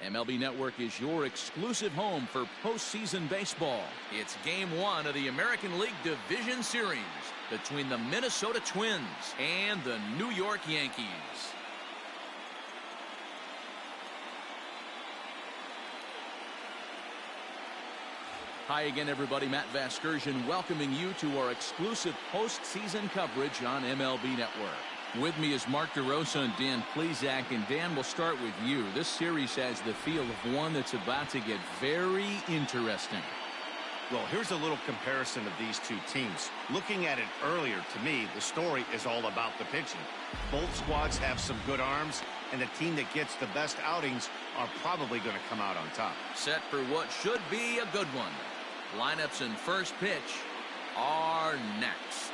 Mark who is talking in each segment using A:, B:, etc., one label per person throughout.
A: MLB Network is your exclusive home for postseason baseball. It's Game 1 of the American League Division Series between the Minnesota Twins and the New York Yankees. Hi again, everybody. Matt Vasgersian welcoming you to our exclusive postseason coverage on MLB Network. With me is Mark DeRosa and Dan Plesac. And Dan, we'll start with you. This series has the feel of one that's about to get very interesting.
B: Well, here's a little comparison of these two teams. Looking at it earlier, to me, the story is all about the pitching. Both squads have some good arms, and the team that gets the best outings are probably going to come out on top.
A: Set for what should be a good one. Lineups and first pitch are next.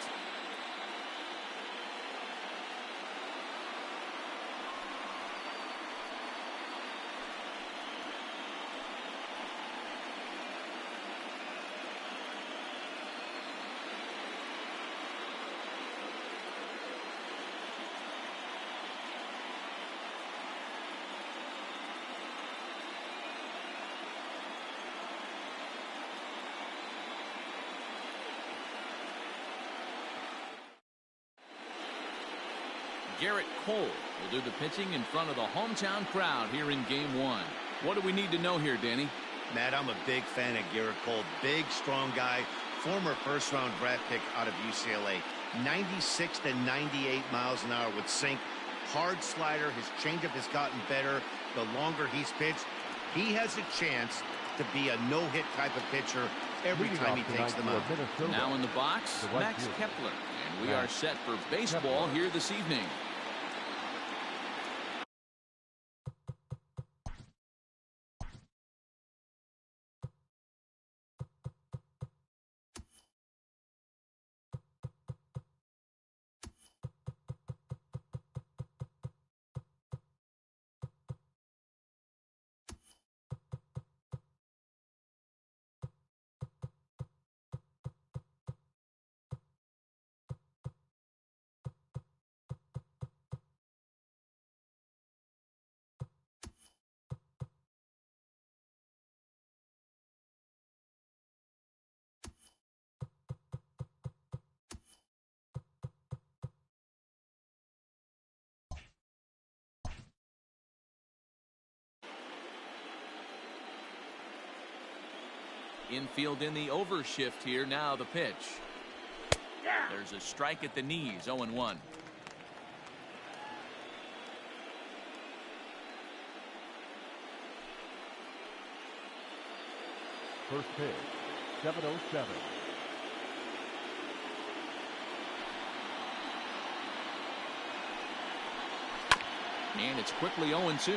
A: Garrett Cole will do the pitching in front of the hometown crowd here in Game 1. What do we need to know here, Danny?
B: Matt, I'm a big fan of Garrett Cole. Big, strong guy. Former first-round draft pick out of UCLA. 96 to 98 miles an hour with sink. Hard slider. His changeup has gotten better the longer he's pitched. He has a chance to be a no-hit type of pitcher every time he takes them out.
A: Now in the box, Max Kepler. And we are set for baseball here this evening. Infield in the overshift here. Now the pitch. There's a strike at the knees. 0-1.
C: First pitch, 7:07.
A: And it's quickly 0-2.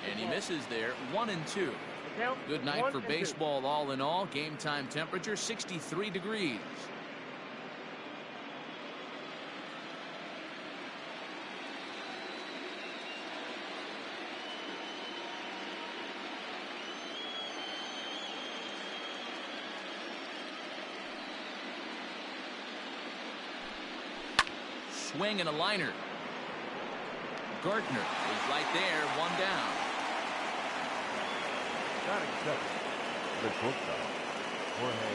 A: And he misses there. 1-2. Good night for baseball all in all. Game time temperature 63 degrees. Swing and a liner. Gardner is right there. One down.
C: Not accepted. The shortstop, Jorge.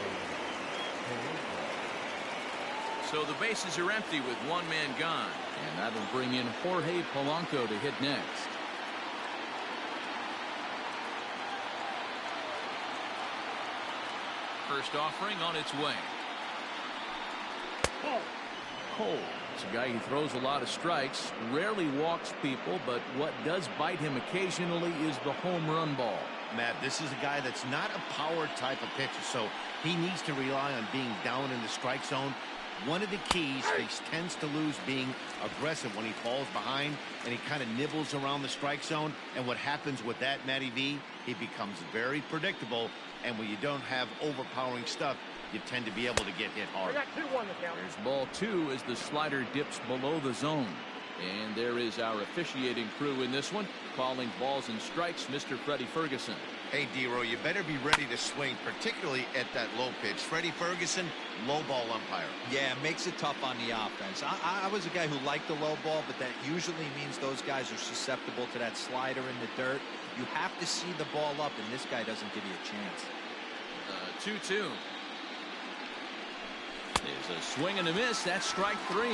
A: So the bases are empty with one man gone. And that'll bring in Jorge Polanco to hit next. First offering on its way. Cole. It's a guy who throws a lot of strikes, rarely walks people, but what does bite him occasionally is the home run ball.
B: Matt, this is a guy that's not a power type of pitcher, so he needs to rely on being down in the strike zone. One of the keys, he tends to lose being aggressive when he falls behind and he kind of nibbles around the strike zone. And what happens with that, Matty V, he becomes very predictable. And when you don't have overpowering stuff, you tend to be able to get hit hard.
A: There's ball 2 as the slider dips below the zone. And there is our officiating crew in this one, calling balls and strikes, Mr. Freddie Ferguson.
B: Hey, D-Roy, you better be ready to swing, particularly at that low pitch. Freddie Ferguson, low ball umpire.
D: Yeah, makes it tough on the offense. I was a guy who liked the low ball, but that usually means those guys are susceptible to that slider in the dirt. You have to see the ball up, and this guy doesn't give you a chance.
A: 2-2. There's a swing and a miss. That's strike 3.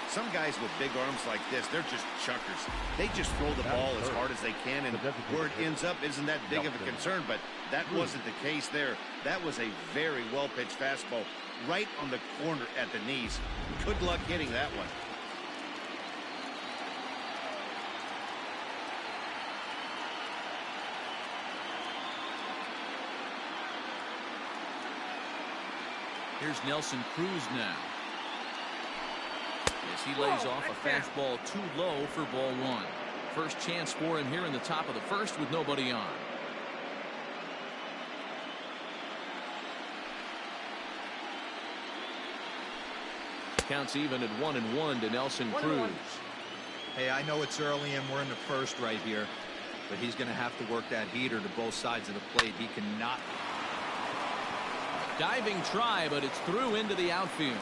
B: Some guys with big arms like this, they're just chuckers. They just throw the ball as hard as they can, and where it ends up isn't that big of a concern, but that wasn't the case there. That was a very well-pitched fastball right on the corner at the knees. Good luck hitting that one.
A: Here's Nelson Cruz now. As he lays off a fastball too low for ball 1. First chance for him here in the top of the first with nobody on. Counts even at 1-1 to Nelson Cruz.
D: Hey, I know it's early and we're in the first right here, but he's going to have to work that heater to both sides of the plate. He cannot.
A: Diving try, but it's through into the outfield.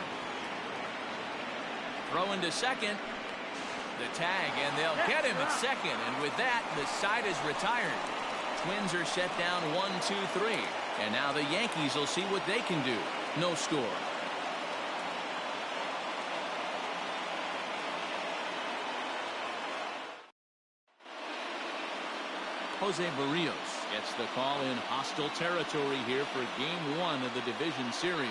A: Throw into second. The tag, and they'll get him at second. And with that, the side is retired. Twins are set down 1-2-3. And now the Yankees will see what they can do. No score. Jose Barrios gets the call in hostile territory here for game 1 of the division series.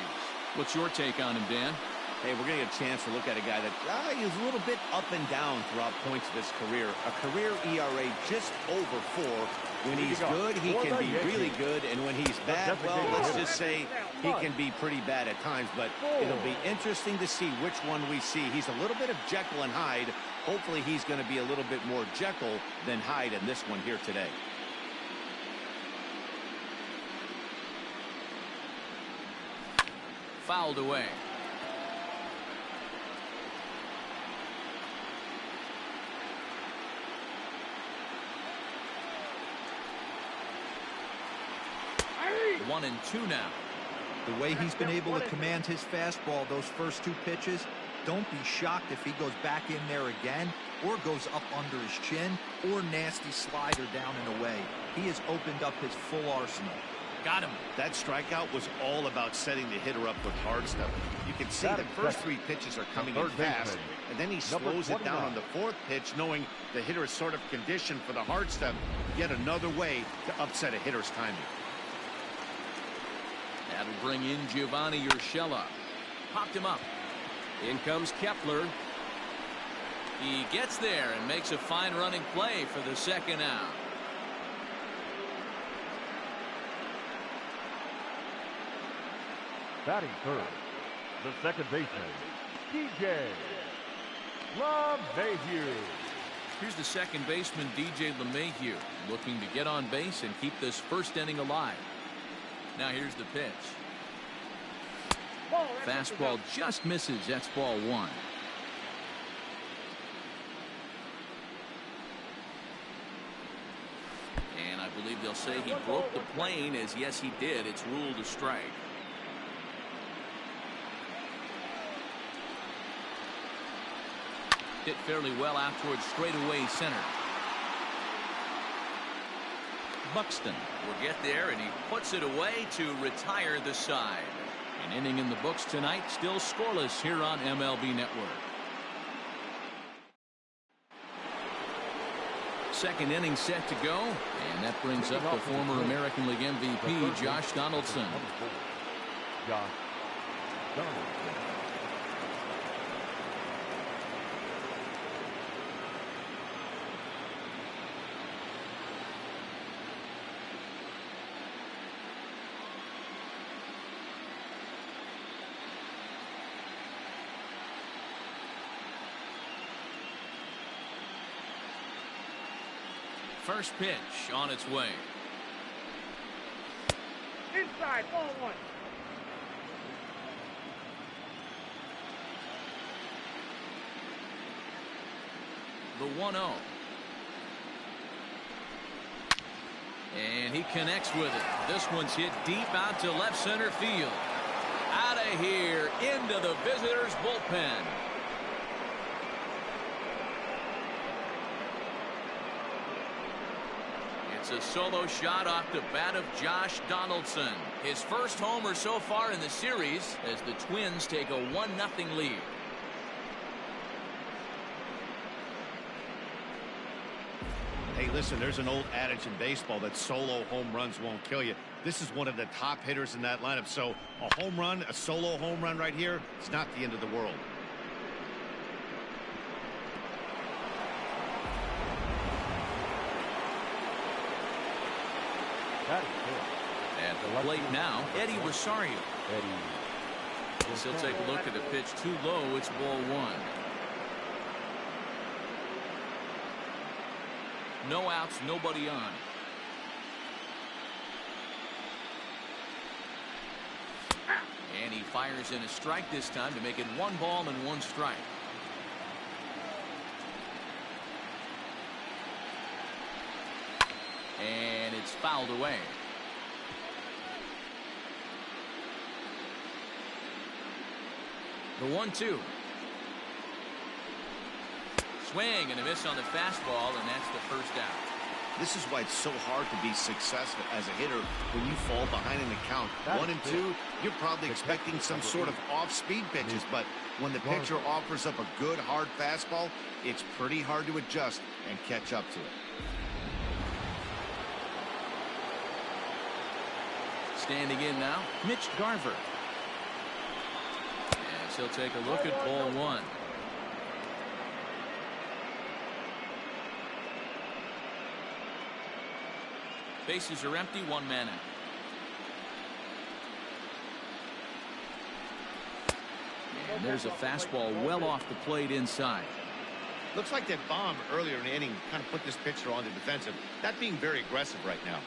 A: What's your take on him, Dan?
B: Hey, we're going to get a chance to look at a guy that is a little bit up and down throughout points of his career. A career ERA just over 4. When he's good, he can be really good. And when he's bad, well, let's just say he can be pretty bad at times. But it'll be interesting to see which one we see. He's a little bit of Jekyll and Hyde. Hopefully he's going to be a little bit more Jekyll than Hyde in this one here today.
A: Fouled away. One and 2 now.
D: The way he's been able to command his fastball those first 2 pitches, don't be shocked if he goes back in there again or goes up under his chin or nasty slider down and away. He has opened up his full arsenal.
A: Got him.
B: That strikeout was all about setting the hitter up with hard stuff. You can see the first 3 pitches are coming in fast, and then he slows it down on the 4th pitch, knowing the hitter is sort of conditioned for the hard stuff. Yet another way to upset a hitter's timing.
A: That'll bring in Giovanni Urshela. Popped him up. In comes Kepler. He gets there and makes a fine running play for the second out.
C: Batting third, the second baseman, DJ LeMahieu.
A: Here's the second baseman, DJ LeMahieu, looking to get on base and keep this first inning alive. Now here's the pitch. Fastball just misses. That's ball 1. And I believe they'll say he broke the plane, as yes he did. It's ruled a strike. Hit fairly well out towards straightaway center. Buxton will get there, and he puts it away to retire the side. An inning in the books tonight, still scoreless here on MLB Network. Second inning set to go, and that brings up the former American League MVP, Josh Donaldson.
C: Josh Donaldson.
A: First pitch on its way.
E: Inside, ball 1.
A: The 1-0. And he connects with it. This one's hit deep out to left center field. Out of here, into the visitors' bullpen. It's a solo shot off the bat of Josh Donaldson. His first homer so far in the series as the Twins take a 1-0 lead.
B: Hey, listen, there's an old adage in baseball that solo home runs won't kill you. This is one of the top hitters in that lineup. So a home run, a solo home run right here, it's not the end of the world.
A: At the plate now, Eddie Rosario. He'll take a look at the pitch too low. It's ball one. No outs, nobody on. And he fires in a strike this time to make it 1 ball and 1 strike. And it's fouled away. The 1-2. Swing and a miss on the fastball, and that's the first out.
B: This is why it's so hard to be successful as a hitter when you fall behind in the count. 1 and 2, you're probably expecting some sort of off-speed pitches, but when the pitcher offers up a good hard fastball, it's pretty hard to adjust and catch up to it.
A: Standing in now, Mitch Garver. As he'll take a look at ball one. Bases are empty, 1 man out. And there's a fastball well off the plate inside.
B: Looks like that bomb earlier in the inning kind of put this pitcher on the defensive. That being very aggressive right now.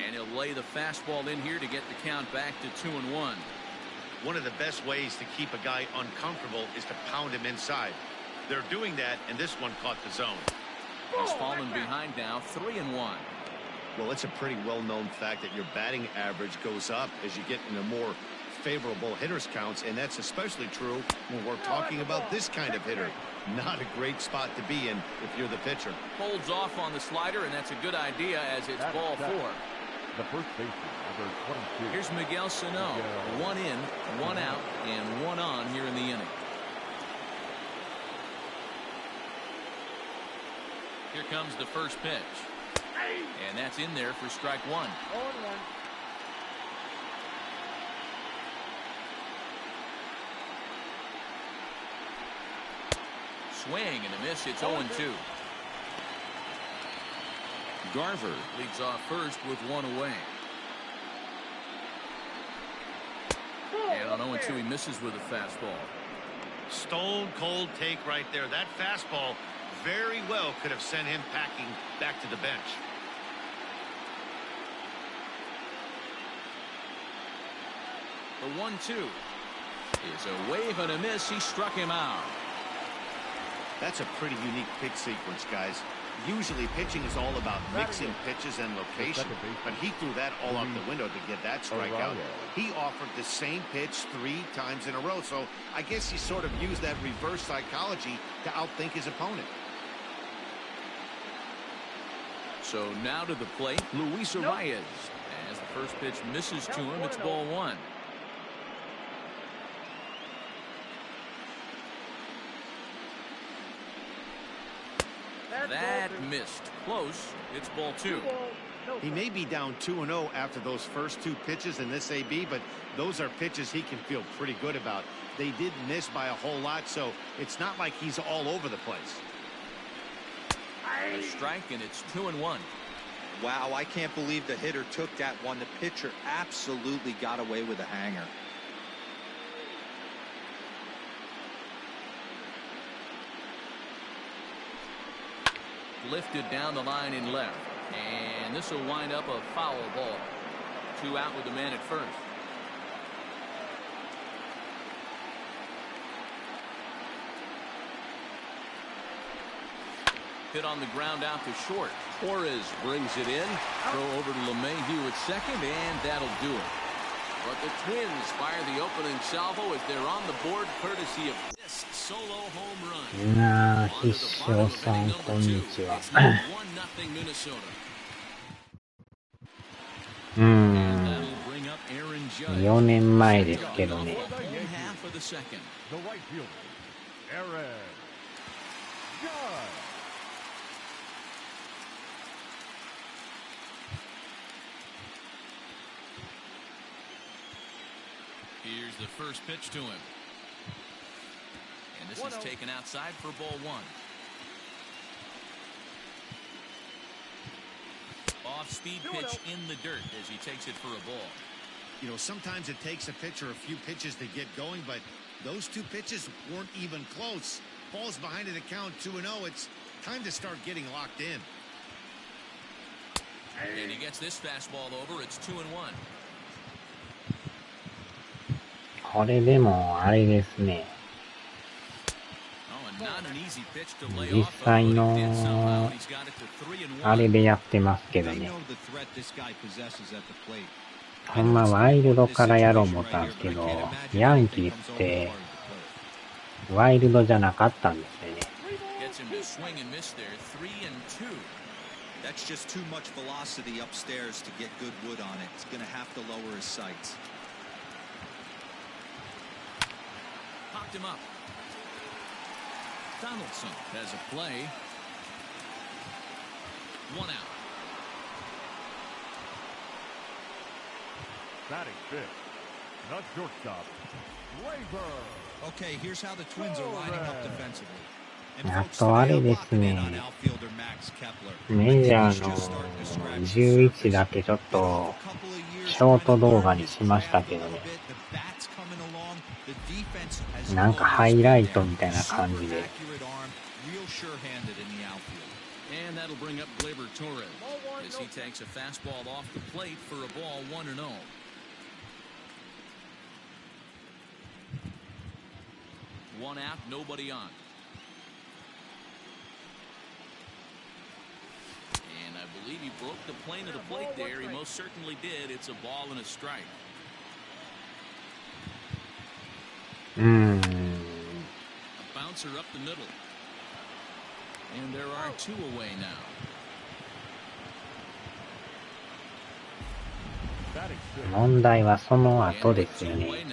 A: And he'll lay the fastball in here to get the count back to 2-1.
B: One of the best ways to keep a guy uncomfortable is to pound him inside. They're doing that, and this one caught the zone.
A: He's fallen behind now, 3-1.
B: Well, it's a pretty well-known fact that your batting average goes up as you get into more favorable hitters counts, and that's especially true when we're talking about this kind of hitter. Not a great spot to be in if you're the pitcher.
A: Holds off on the slider, and that's a good idea as it's ball 4.
C: The first baseman, number 22.
A: Here's Miguel Sano. 1 in, 1 out, and 1 on here in the inning. Here comes the first pitch. And that's in there for strike 1.
E: 0-1.
A: Swing and a miss. It's 0-2. Garver leads off first with 1 away. And on 0-2 he misses with a fastball.
B: Stone cold take right there. That fastball very well could have sent him packing back to the bench.
A: The 1-2 is a wave and a miss. He struck him out.
B: That's a pretty unique pitch sequence, guys. Usually pitching is all about mixing pitches and location, but he threw that all out the window to get that strikeout. He offered the same pitch 3 times in a row, so I guess he sort of used that reverse psychology to outthink his opponent.
A: So now to the plate, Luis Arias. As the first pitch misses to him, it's ball 1. That missed. Close. It's ball 2.
B: He may be down 2-0 after those first 2 pitches in this AB, but those are pitches he can feel pretty good about. They did miss by a whole lot, so it's not like he's all over the place.
A: A strike, and it's 2-1.
D: Wow, I can't believe the hitter took that one. The pitcher absolutely got away with a hanger.
A: Lifted down the line in left, and this will wind up a foul ball. 2 out with the man at first. hit on the ground out to short. Torres brings it in. Throw over to LeMahieu at second, and that'll do it. But the Twins fire the opening salvo as they're on the board courtesy of this solo home run.
F: 必勝さんこんにちは。4年前ですけどね。
A: Here's the first pitch to him. And this is taken outside for ball one. Off-speed pitch in the dirt as he takes it for a ball.
B: You know, sometimes it takes a pitcher a few pitches to get going, but those two pitches weren't even close. Ball's behind in the count 2-0. It's time to start getting locked in.
A: And he gets this fastball over. It's 2-1.
F: これでもあれですね。実際のあれでやってますけどね。ほんまワイルドからやろう思ったんですけど、ヤンキースってワイルドじゃなかったんですよね。
D: That's just too much velocity upstairs to get good wood on it. He's going to have to lower his sights.
A: Popped him up. Donaldson has a play. 1 out.
C: Batting fifth. Not shortstop. Labor.
D: Okay, here's how the Twins are lining up defensively.
F: あとあれですね。メジャーの11だけちょっとショート動画にしましたけどね。なんかハイライトみたいな感じで。
A: And that'll bring up Gleyber Torres as he takes a fastball off the plate for a ball 1-0. One out, nobody on. And I believe he broke the plane of the plate there. He most certainly did. It's a ball and a strike. A bouncer up the middle. And there are 2 away now.
F: 問題はその後ですよね。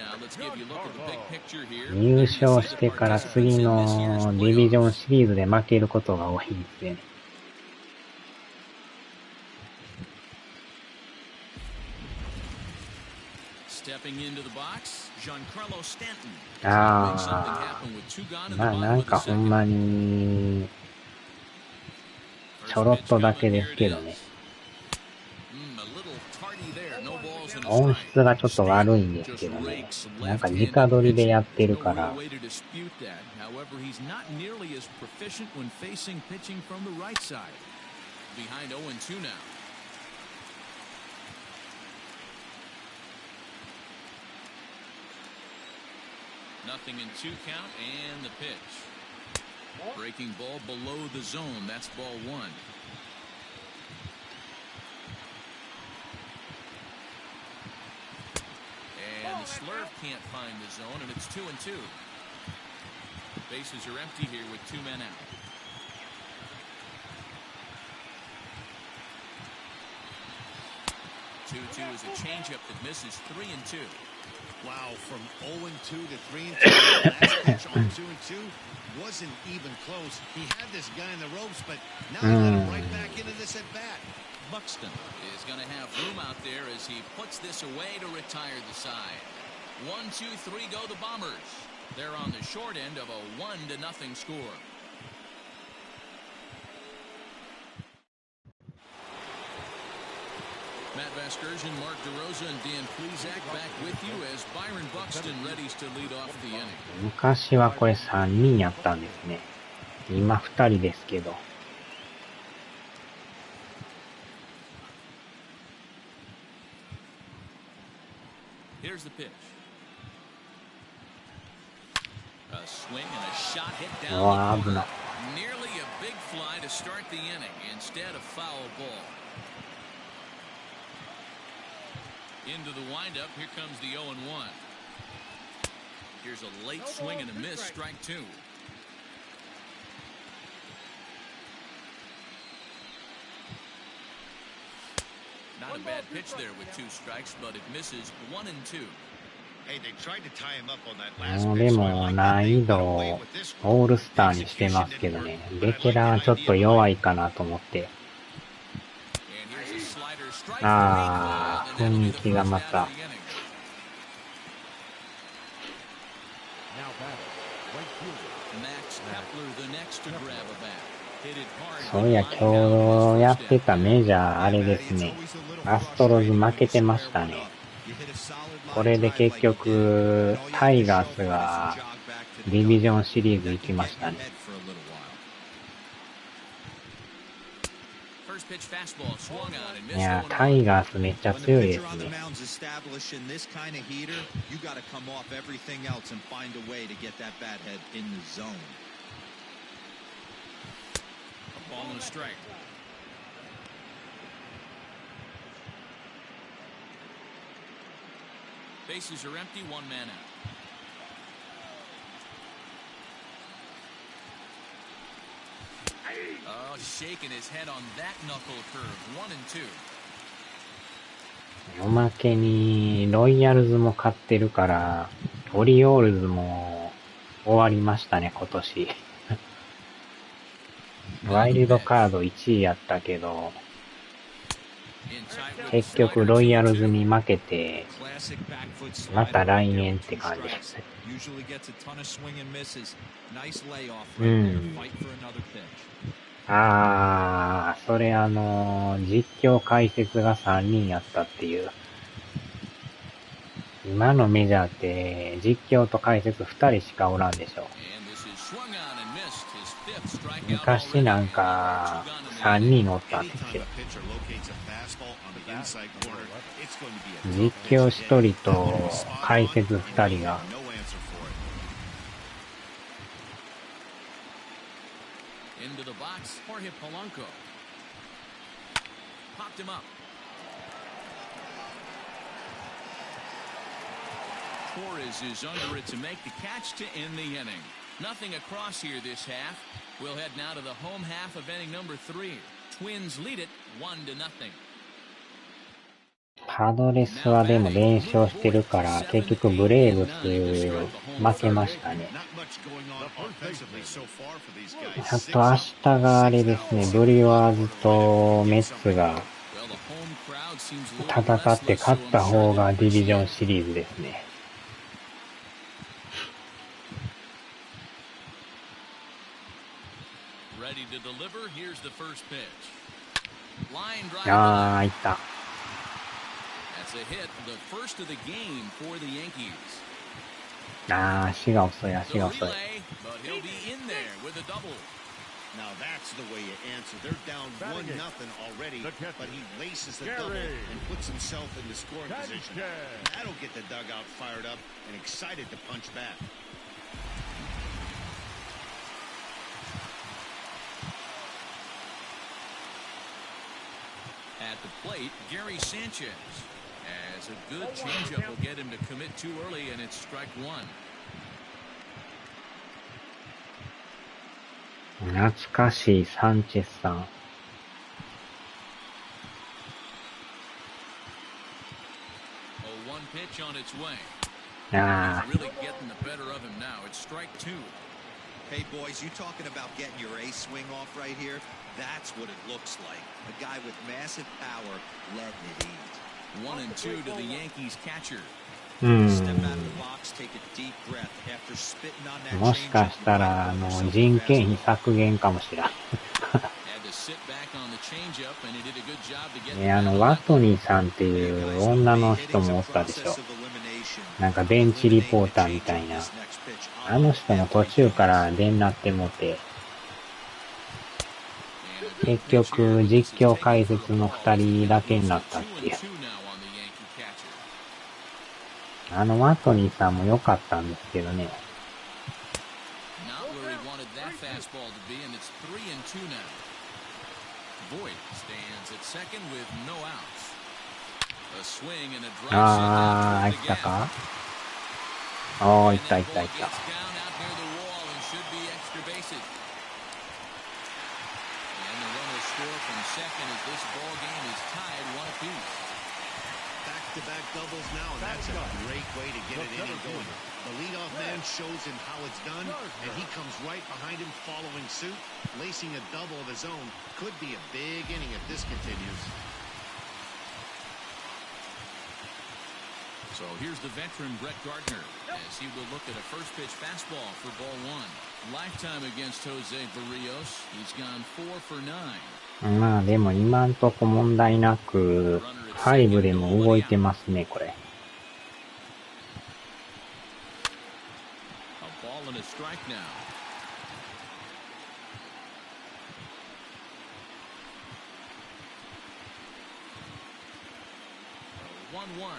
F: 優勝してから次のディビジョンシリーズで負けることが多いんですよね。まあなんかほんまにちょろっとだけですけどね。音質がちょっと悪いんですけどね。なんか直撮りでやってるから。
A: Nothing in 2 count and the pitch. Breaking ball below the zone. That's ball 1. And the slurve can't find the zone, and it's 2-2. Bases are empty here with 2 men out. Two is a changeup that misses 3-2.
B: Wow, from 0-2 to 3-2. Last pitch on 2-2 wasn't even close. He had this guy in the ropes, but now he let him right back into this at bat.
A: Buxton is going to have room out there as he puts this away to retire the side. 1, 2, 3 go the Bombers. They're on the short end of a 1-0 score. Matt Vasgersian, Mark DeRosa, and Dan Plesac back with you as Byron Buxton readies to lead off the inning.
F: 昔はこれ3人やったんですね。今2人ですけど。
A: Here's the pitch. A swing and a shot hit down.
F: 危ない。
A: Nearly a big fly to start the inning. Instead, a foul ball. Into the windup. Here comes the 0-1. Here's a late swing and a miss. Strike two. Not a bad pitch there with two strikes, but it misses 1-2.
B: Hey, they tried to tie him up on that last
F: で
B: pitch.
F: も難易度をオールスターにしてますけどね、ベテランはちょっと弱いかなと思って。ああ、雰囲気がまた。そういや、今日やってたメジャーあれですね。アストロズ負けてましたね。これで結局、タイガースがディビジョンシリーズ行きましたね。いや、タイガースめっちゃ強いですね。
A: Bases are empty, one man out. Oh, shaking his head on that knuckle curve. 1-2.
F: おまけにロイヤルズも勝ってるから、オリオールズも終わりましたね、今年。ワイルドカード1位やったけど、結局ロイヤルズに負けて、また来年って感じです。うん。あー、それ実況解説が3人やったっていう。今のメジャーって実況と解説2人しかおらんでしょ。昔なんか3人おったんですよ。実況1人と解説2人が。
A: Torres is under it to make the catch to end the inning. Nothing across here this half. We'll head now to the home half of inning number 3. Twins lead it 1-0.
F: パドレスはでも連勝してるから結局ブレーブス負けましたね。あと明日があれですね、ブリュワーズとメッツが戦って勝った方がディビジョンシリーズですね。あー、いった。あー、足が遅い、足が遅い。
B: Now that's the way you answer. They're down 1-0 already, but he laces the double and puts himself in the scoring position. That'll get the dugout fired up and excited to punch back.
A: At the plate, Gary Sanchez. As a good changeup will get him to commit too early, and it's strike one.
F: 懐かしいサンチェスさん。
A: Oh, one pitch on its way.
F: あ
A: Really getting the better of him now. It's strike two.
D: Hey boys, you talking about getting your ace swing off right here? That's what it looks like. A guy with massive power letting it eat.
A: 1-2 to the Yankees catcher.
F: うん。もしかしたら人件費削減かもしれん。ワトニーさんっていう女の人もおったでしょ。なんかベンチリポーターみたいな。あの人も途中から出になってもて、結局実況解説の2人だけになったっていう。ワトニーさんも良かったんですけどね。
A: fastball to be, and it's 3-2 now. Voit stands at second with no outs. A swing and a drive sent
F: Ah,
A: out toward the
F: 行ったか
A: gap.
F: おー、行
A: And
F: った
A: then
F: 行った
A: Voit
F: 行った
A: gets down out near the wall and should be extra bases. And the run will score from second as this ball game is tied 1 apiece.
B: Back-to-back doubles now, and that's a great way to get an inning going. The leadoff man shows him how it's done, and he comes right behind him following suit. Lacing a double of his own could be a big inning if this continues.
A: So here's the veteran Brett Gardner as he will look at a first pitch fastball for ball 1. Lifetime against Jose Barrios. He's gone 4 for 9.
F: まあでも今んとこ問題なく、5でも動いてますね、これ。
A: A ball and a strike now. A 1-1.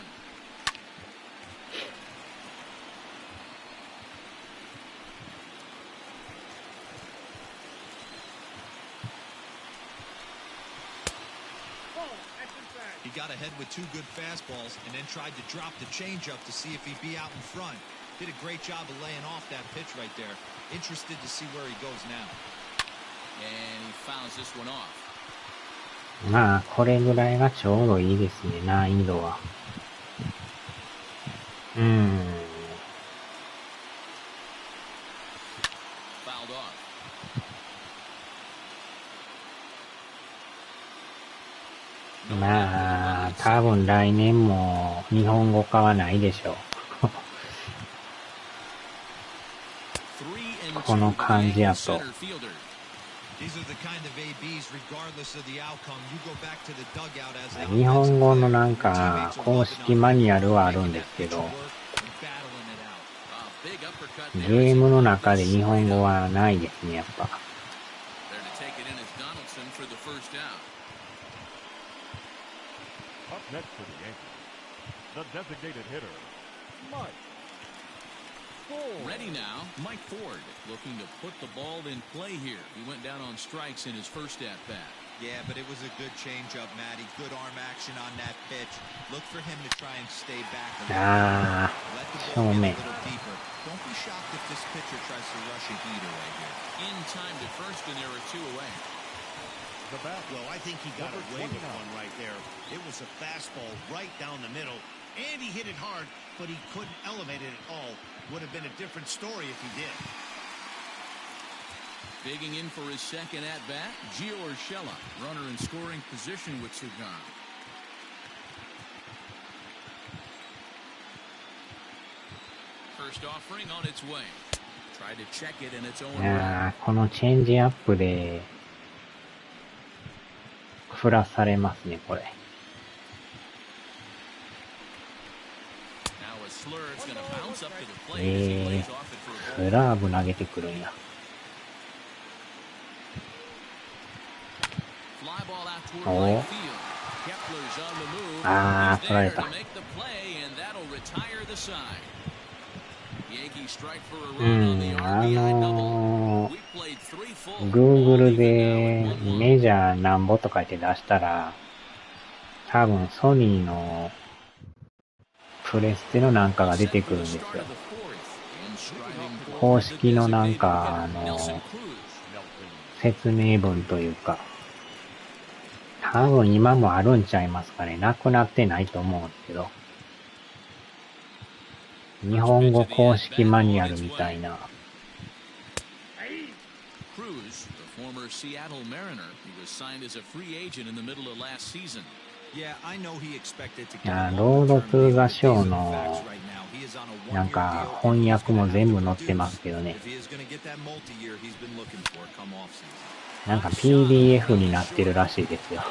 D: He got ahead with 2 good fastballs and then tried to drop the changeup to see if he'd be out in front. Did a great job of laying off that pitch right there. Interested to see where he goes now.
A: And he fouls this one off.
F: まあ、これぐらいがちょうどいいですね、難易度は。
A: Fouled off.
F: まあ、多分来年も日本語化はないでしょう。この感じやと。日本語のなんか公式マニュアルはあるんですけど、ゲームの中で日本語はないですね、やっぱ。
C: Up next for the Yankees, the designated hitter, Mike Ford.
A: Ready now, Mike Ford looking to put the ball in play here. He went down on strikes in his first at-bat.
D: Yeah, but it was a good changeup, Matty. Good arm action on that pitch. Look for him to try and stay back a little. Let the ball get a little deeper. Don't be shocked if this pitcher tries to rush a heater right here.
A: In time to first, and there are 2 away.
C: The bat.
B: Well, I think he got away with one right there. It was a fastball right down the middle, and he hit it hard, but he couldn't elevate it at all. Would have been a different story if he did.
A: Digging in for his second at-bat, Gio Urshela, runner in scoring position with Sugan. First offering on its way. Tried to check it in its own way.
F: このチェンジアップで振らされますね、これ。
A: Now a slur, it's going to bounce up to the plate as he lays off it for a ball.
F: スラーブ投げてくるんや。
A: Fly ball out toward right field. Kepler's on the move.
F: あー、
A: He's
F: 取られ
A: there
F: た。
A: to make the play, and that'll retire the side. Yankees strike for a run on the RBI double. We played 3 full.
F: Google でメジャーなんぼとか言って出したら、多分ソニーのプレステのなんかが出てくるんですよ。公式のなんか説明文というか、多分今もあるんちゃいますかね。なくなってないと思うんですけど。日本語公式マニュアルみたいな。
A: Cruz, the former Seattle Mariner, he was signed as a free agent in the middle of last season.
D: Yeah, I know he expected to get
F: ロードトゥーザショーのなんか翻訳も全部載ってますけどね。なんか PDF になってるらしいですよ。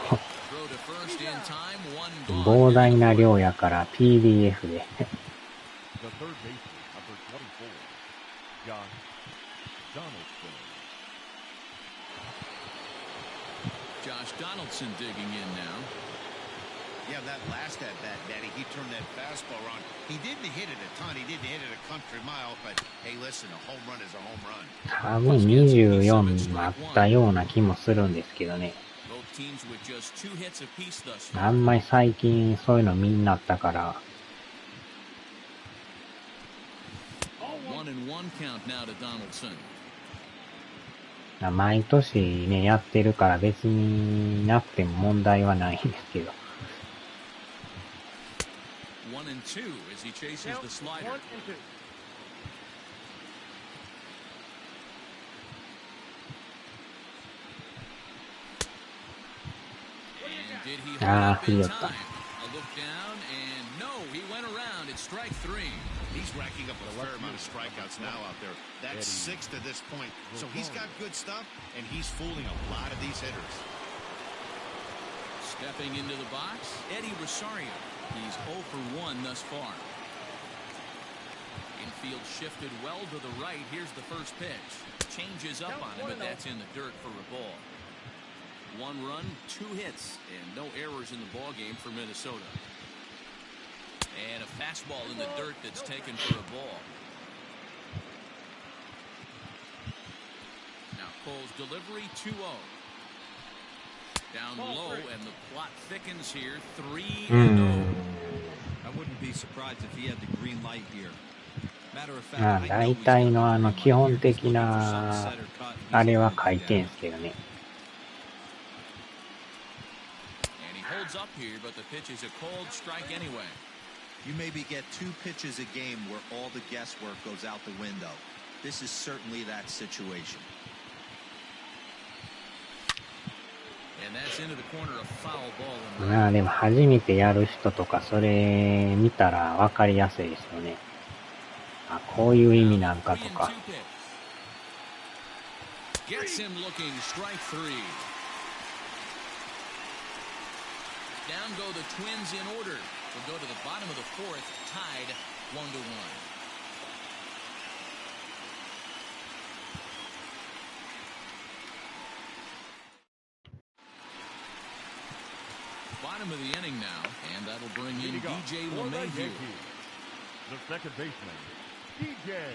F: 膨大な量やから PDF で。
C: The third baseman, number 24, Josh Donaldson.
A: Josh Donaldson digging in now.
B: Yeah, that last at bat, Daddy, he turned that fastball around. He didn't hit it a ton. He didn't hit it
F: 多分24もあったような気もするんですけどね。あんまり最近そういうの見になったから。毎年ね、やってるから別になくても問題はないんですけど。ああ、振りよった。
B: He's racking up a fair amount of strikeouts now out there. That's 6 to this point. So he's got good stuff, and he's fooling a lot of these hitters.
A: Stepping into the box, Eddie Rosario. He's 0 for 1 thus far. Infield shifted well to the right. Here's the first pitch. Changes up on him, but that's in the dirt for a ball. 1 run, 2 hits, and no errors in the ball game for Minnesota. And a fastball in the dirt that's taken for a ball. Now Cole's delivery 2-0. Down low, and the plot thickens here. 3-0.
D: I wouldn't be surprised if he had the green light here.
F: 大体の基本的なあれは書いてんすけどね。
A: And he holds up here, but the pitch is a cold strike anyway.
D: You maybe get 2 pitches a game where all the guesswork goes out the window. This is certainly that situation.
A: And that's into the corner of foul ball.
F: でも初めてやる人とかそれ見たら分かりやすいですよね。あ、こういう意味なんかとか。
A: Gets him looking, strike 3. Down go the Twins in order. We'll go to the bottom of the 4th, tied 1-1. Bottom of the inning now, and that'll bring in DJ LeMahieu.
C: The second baseman, DJ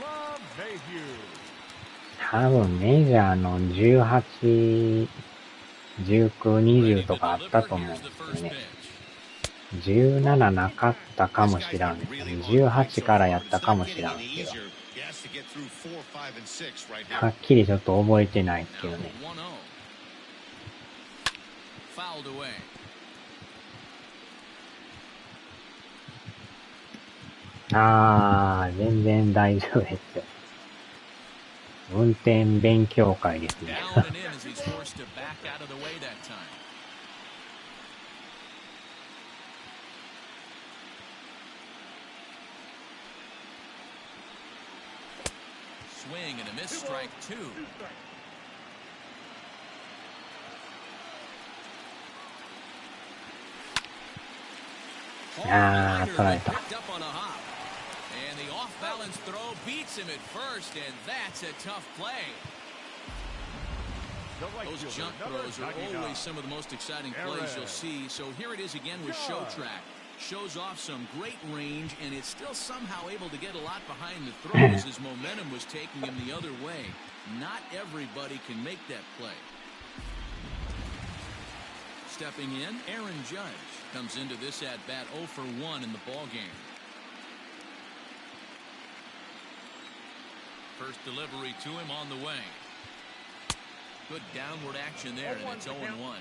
C: LeMahieu.
F: 多分メジャーの18、19、20とかあったと思うんですよね。17なかったかもしらんですけど、18からやったかもしらんけど、はっきりちょっと覚えてないですけどね。全然大丈夫ですよ。運転勉強会ですね。
A: Swing and a miss, strike 2. Picked up on a hop. And the off-balance throw beats him at first, and that's a tough play. Those jump throws are always some of the most exciting plays you'll see. So here it is again with Show Track. Shows off some great range, and it's still somehow able to get a lot behind the throws as momentum was taking him the other way. Not everybody can make that play. Stepping in, Aaron Judge comes into this at-bat 0 for 1 in the ballgame. First delivery to him on the way. Good downward action there, and it's 0-1.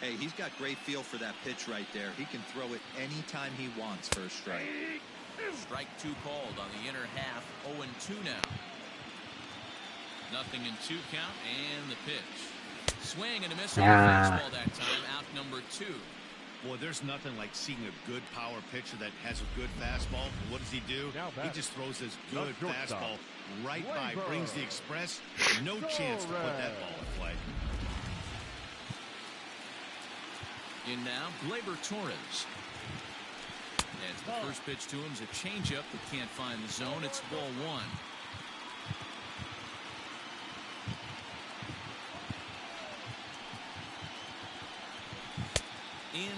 D: Hey, he's got great feel for that pitch right there. He can throw it anytime he wants for a strike.
A: Strike 2 called on the inner half. 0-2 now. 0-2 count, and the pitch. Swing and a miss on the fastball that time. Out number 2.
B: Boy, there's nothing like seeing a good power pitcher that has a good fastball. What does he do? He just throws this good fastball right by, brings the express. No chance to put that ball in play.
A: In now, Gleyber Torres. As the first pitch to him is a changeup that can't find the zone. It's ball 1.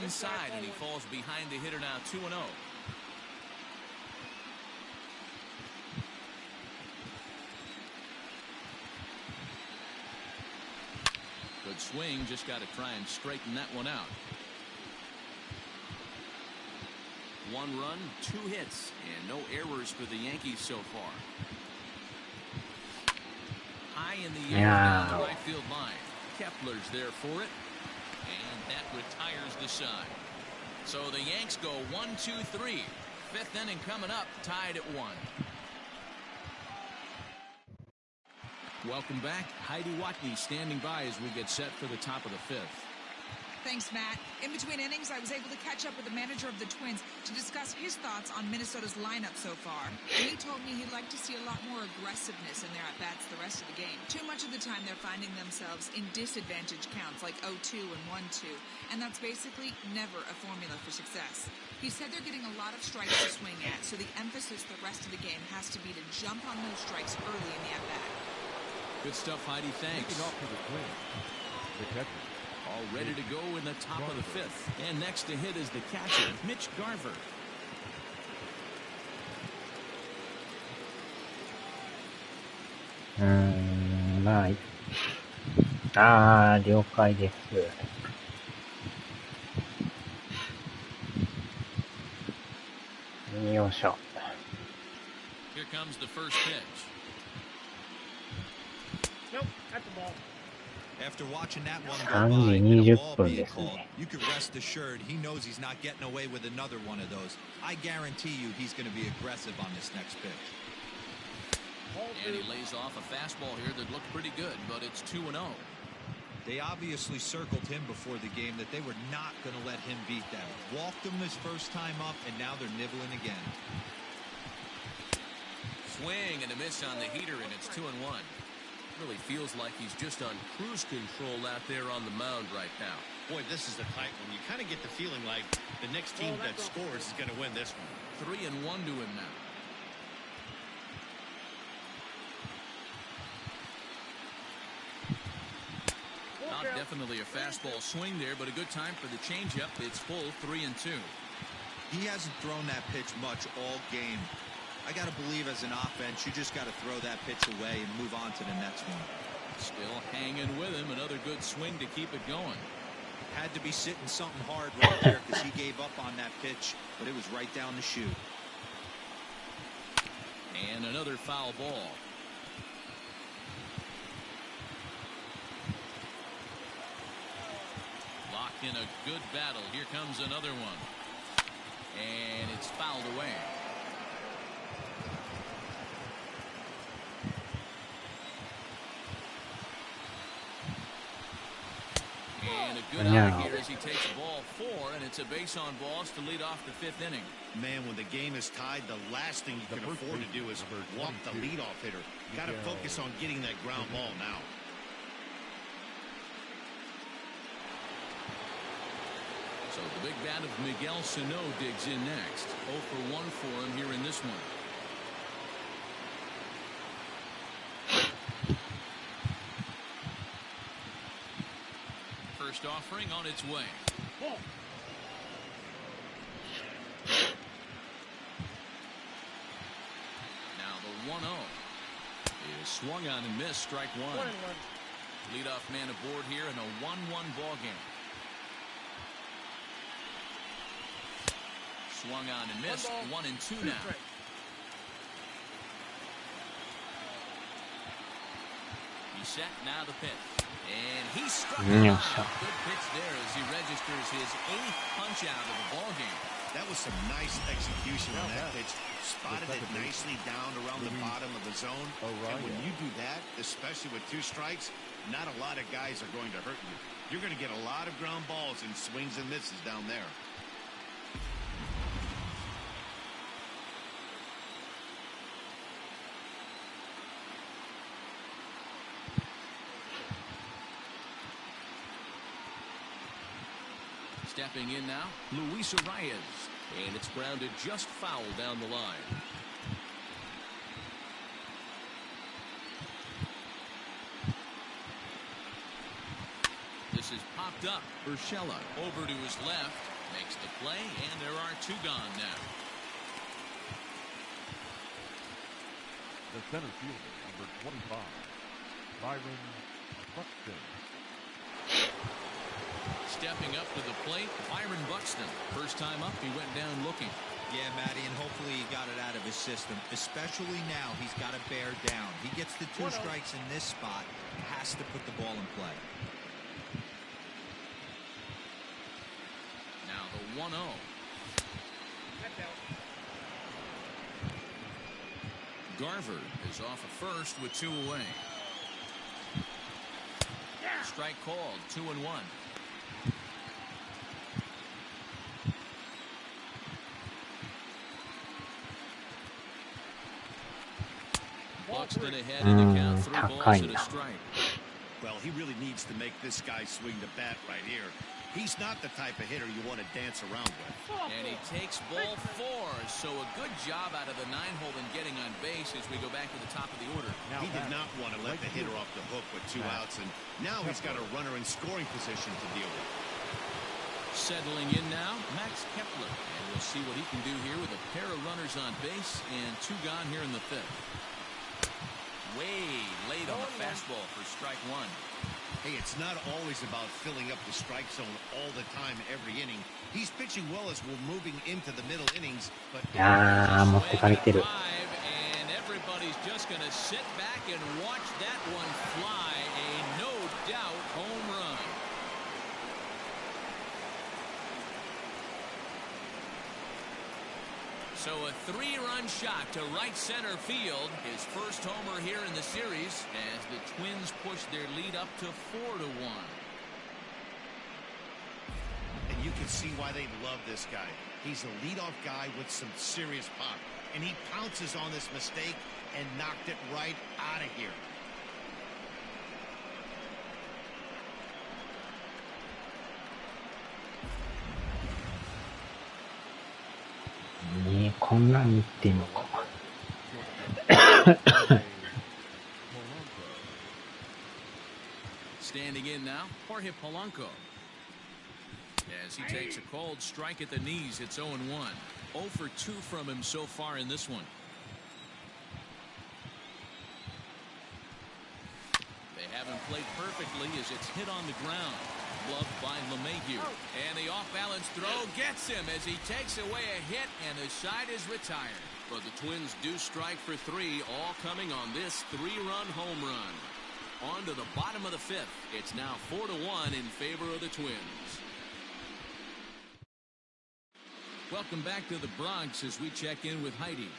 A: Inside, and he falls behind the hitter now. 2-0. swing. Just got to try and straighten that one out. 1 run, 2 hits, and no errors for the Yankees so far. High in the air down the right field line. Kepler's there for it, and that retires the side. So the Yanks go 1-2-3. 5th inning coming up, tied at 1. Welcome back. Heidi Watney standing by as we get set for the top of the 5th.
G: Thanks, Matt. In between innings, I was able to catch up with the manager of the Twins to discuss his thoughts on Minnesota's lineup so far. And he told me he'd like to see a lot more aggressiveness in their at-bats the rest of the game. Too much of the time, they're finding themselves in disadvantage counts like 0-2 and 1-2. And that's basically never a formula for success. He said they're getting a lot of strikes to swing at, so the emphasis the rest of the game has to be to jump on those strikes early in the at-bat.
A: Good stuff, Heidi. Thanks.
C: Off to the Twins, the catcher.
A: All ready to go in the top of the 5th. And next to hit is the catcher, Mitch Garver.
F: Right. 了解です。よいしょ。
A: Here comes the first pitch.
E: Nope, that's the ball.
D: After watching that one go
F: 3
D: by,
F: 時
D: and a
F: 20 分
D: ball being
F: です
D: called,
F: ね。
D: you can rest assured he knows he's not getting away with another one of those. I guarantee you he's going to be aggressive on this next pitch.
A: And he lays off a fastball here that looked pretty good, but it's 2-0.
D: They obviously circled him before the game that they were not going to let him beat them. Walked him his first time up, and now they're nibbling again.
A: Swing and a miss on the heater, and it's 2-1. Really feels like he's just on cruise control out there on the mound right now.
B: Boy, this is a tight one. You kind of get the feeling like the next team that scores is going to win this one.
A: 3-1 to him now. Not definitely a fastball swing there, but a good time for the changeup. It's full 3-2.
D: He hasn't thrown that pitch much all game. I got to believe as an offense, you just got to throw that pitch away and move on to the next one.
A: Still hanging with him. Another good swing to keep it going.
D: Had to be sitting something hard right there because he gave up on that pitch, but it was right down the chute.
A: And another foul ball. Locked in a good battle. Here comes another one. And it's fouled away. And a good eye here as he takes ball 4, and it's a base on balls to lead off the 5th inning.
B: Man, when the game is tied, the last thing you can afford to do is walk the leadoff hitter. Got to focus on getting that ground ball now.
A: So the big bat of Miguel Sano digs in next. 0 for 1 for him here in this one. First offering on its way. Now the 1-0 is swung on and missed. Strike 1. Leadoff man aboard here in a 1-1 ball game. Swung on and missed. 1-2 now. He's set. Now the pitch. And he struck him out. Good pitch there as he registers his 8th punch out of the ball game.
B: That was some nice execution on that pitch. Spotted it nicely down around the bottom of the zone. And when you do that, especially with 2 strikes, not a lot of guys are going to hurt you. You're going to get a lot of ground balls and swings and misses down there.
A: Stepping in now, Luis Arias. And it's grounded just foul down the line. This is popped up. Urshela over to his left. Makes the play, and there are 2 gone now.
C: The center fielder, number 25, Byron Buxton.
A: Stepping up to the plate, Byron Buxton. First time up, he went down looking.
D: Yeah, Matty, and hopefully he got it out of his system. Especially now, he's got to bear down. He gets the 2 strikes in this spot, has to put the ball in play.
A: Now the 1-0. Garver is off at first with 2 away. Strike called, 2-1. Buxton ahead in the count, 3 balls and a strike.
B: Well, he really needs to make this guy swing the bat right here. He's not the type of hitter you want to dance around with.
A: And he takes ball 4, so a good job out of the 9-hole in getting on base as we go back to the top of the order.
B: He did not want to let the hitter off the hook with 2 outs, and now he's got a runner in scoring position to deal with.
A: Settling in now, Max Kepler. And we'll see what he can do here with a pair of runners on base and 2 gone here in the 5th. Way late on the fastball for strike 1.
B: Hey, it's not always about filling up the strike zone all the time every inning. He's pitching well as we're moving into the middle innings, but
F: 持ってかれてる。
A: and everybody's just going to sit back and watch that one fly. A no doubt home run. So a 3-run shot to right center field. His first homer here in the series as the Twins push their lead up to 4-1.
B: And you can see why they love this guy. He's a leadoff guy with some serious pop. And he pounces on this mistake and knocked it right out of here.
F: ね、こんなに言ってんのか。
A: Standing in now, Jorge Polanco. As he takes a cold strike at the knees, it's 0-1. 0 for 2 from him so far in this one. They haven't played perfectly as it's hit on the ground. Gloved by LeMahieu. And the off-balance throw gets him as he takes away a hit, and the side is retired. But the Twins do strike for 3, all coming on this 3-run home run. On to the bottom of the 5th. It's now 4-1 in favor of the Twins. Welcome back to the Bronx as we check in with Heidi.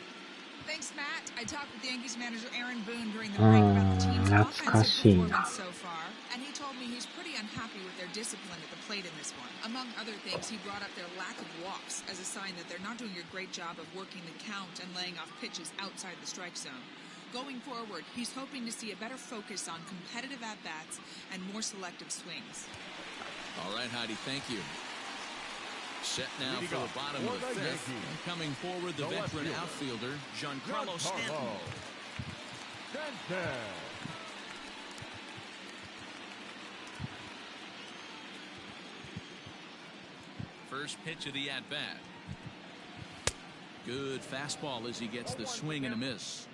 G: Thanks, Matt. I talked with Yankees manager Aaron Boone during the break about the team's offensive performance so far, and he told me he's pretty unhappy with their discipline at the plate in this one. Among other things, he brought up their lack of walks as a sign that they're not doing a great job of working the count and laying off pitches outside the strike zone. Going forward, he's hoping to see a better focus on competitive at-bats and more selective swings.
A: All right, Heidi, thank you. Set now for the bottom of the 5th. And coming forward, the veteran outfielder, Giancarlo Stanton. First pitch of the at-bat. Good fastball as he gets the swing and a miss.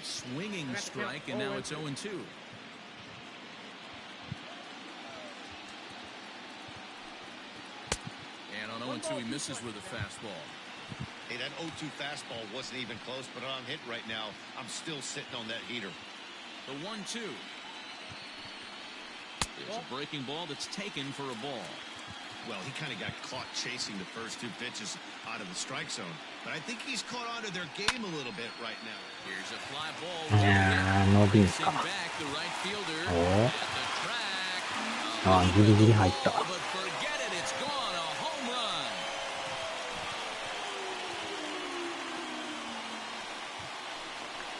A: Swinging strike, and now it's 0-2. And on 0-2, he misses with a fastball.
B: Hey, that 0-2 fastball wasn't even close, but on hit right now, I'm still sitting on that heater.
A: The 1-2. It's a breaking ball that's taken for a ball.
B: Well, he kind of got caught chasing the first 2 pitches out of the strike zone. But I think he's caught on to their game a little bit right now.
A: Here's a fly ball.
F: 伸びんすか。おあ、ギリギリ入った。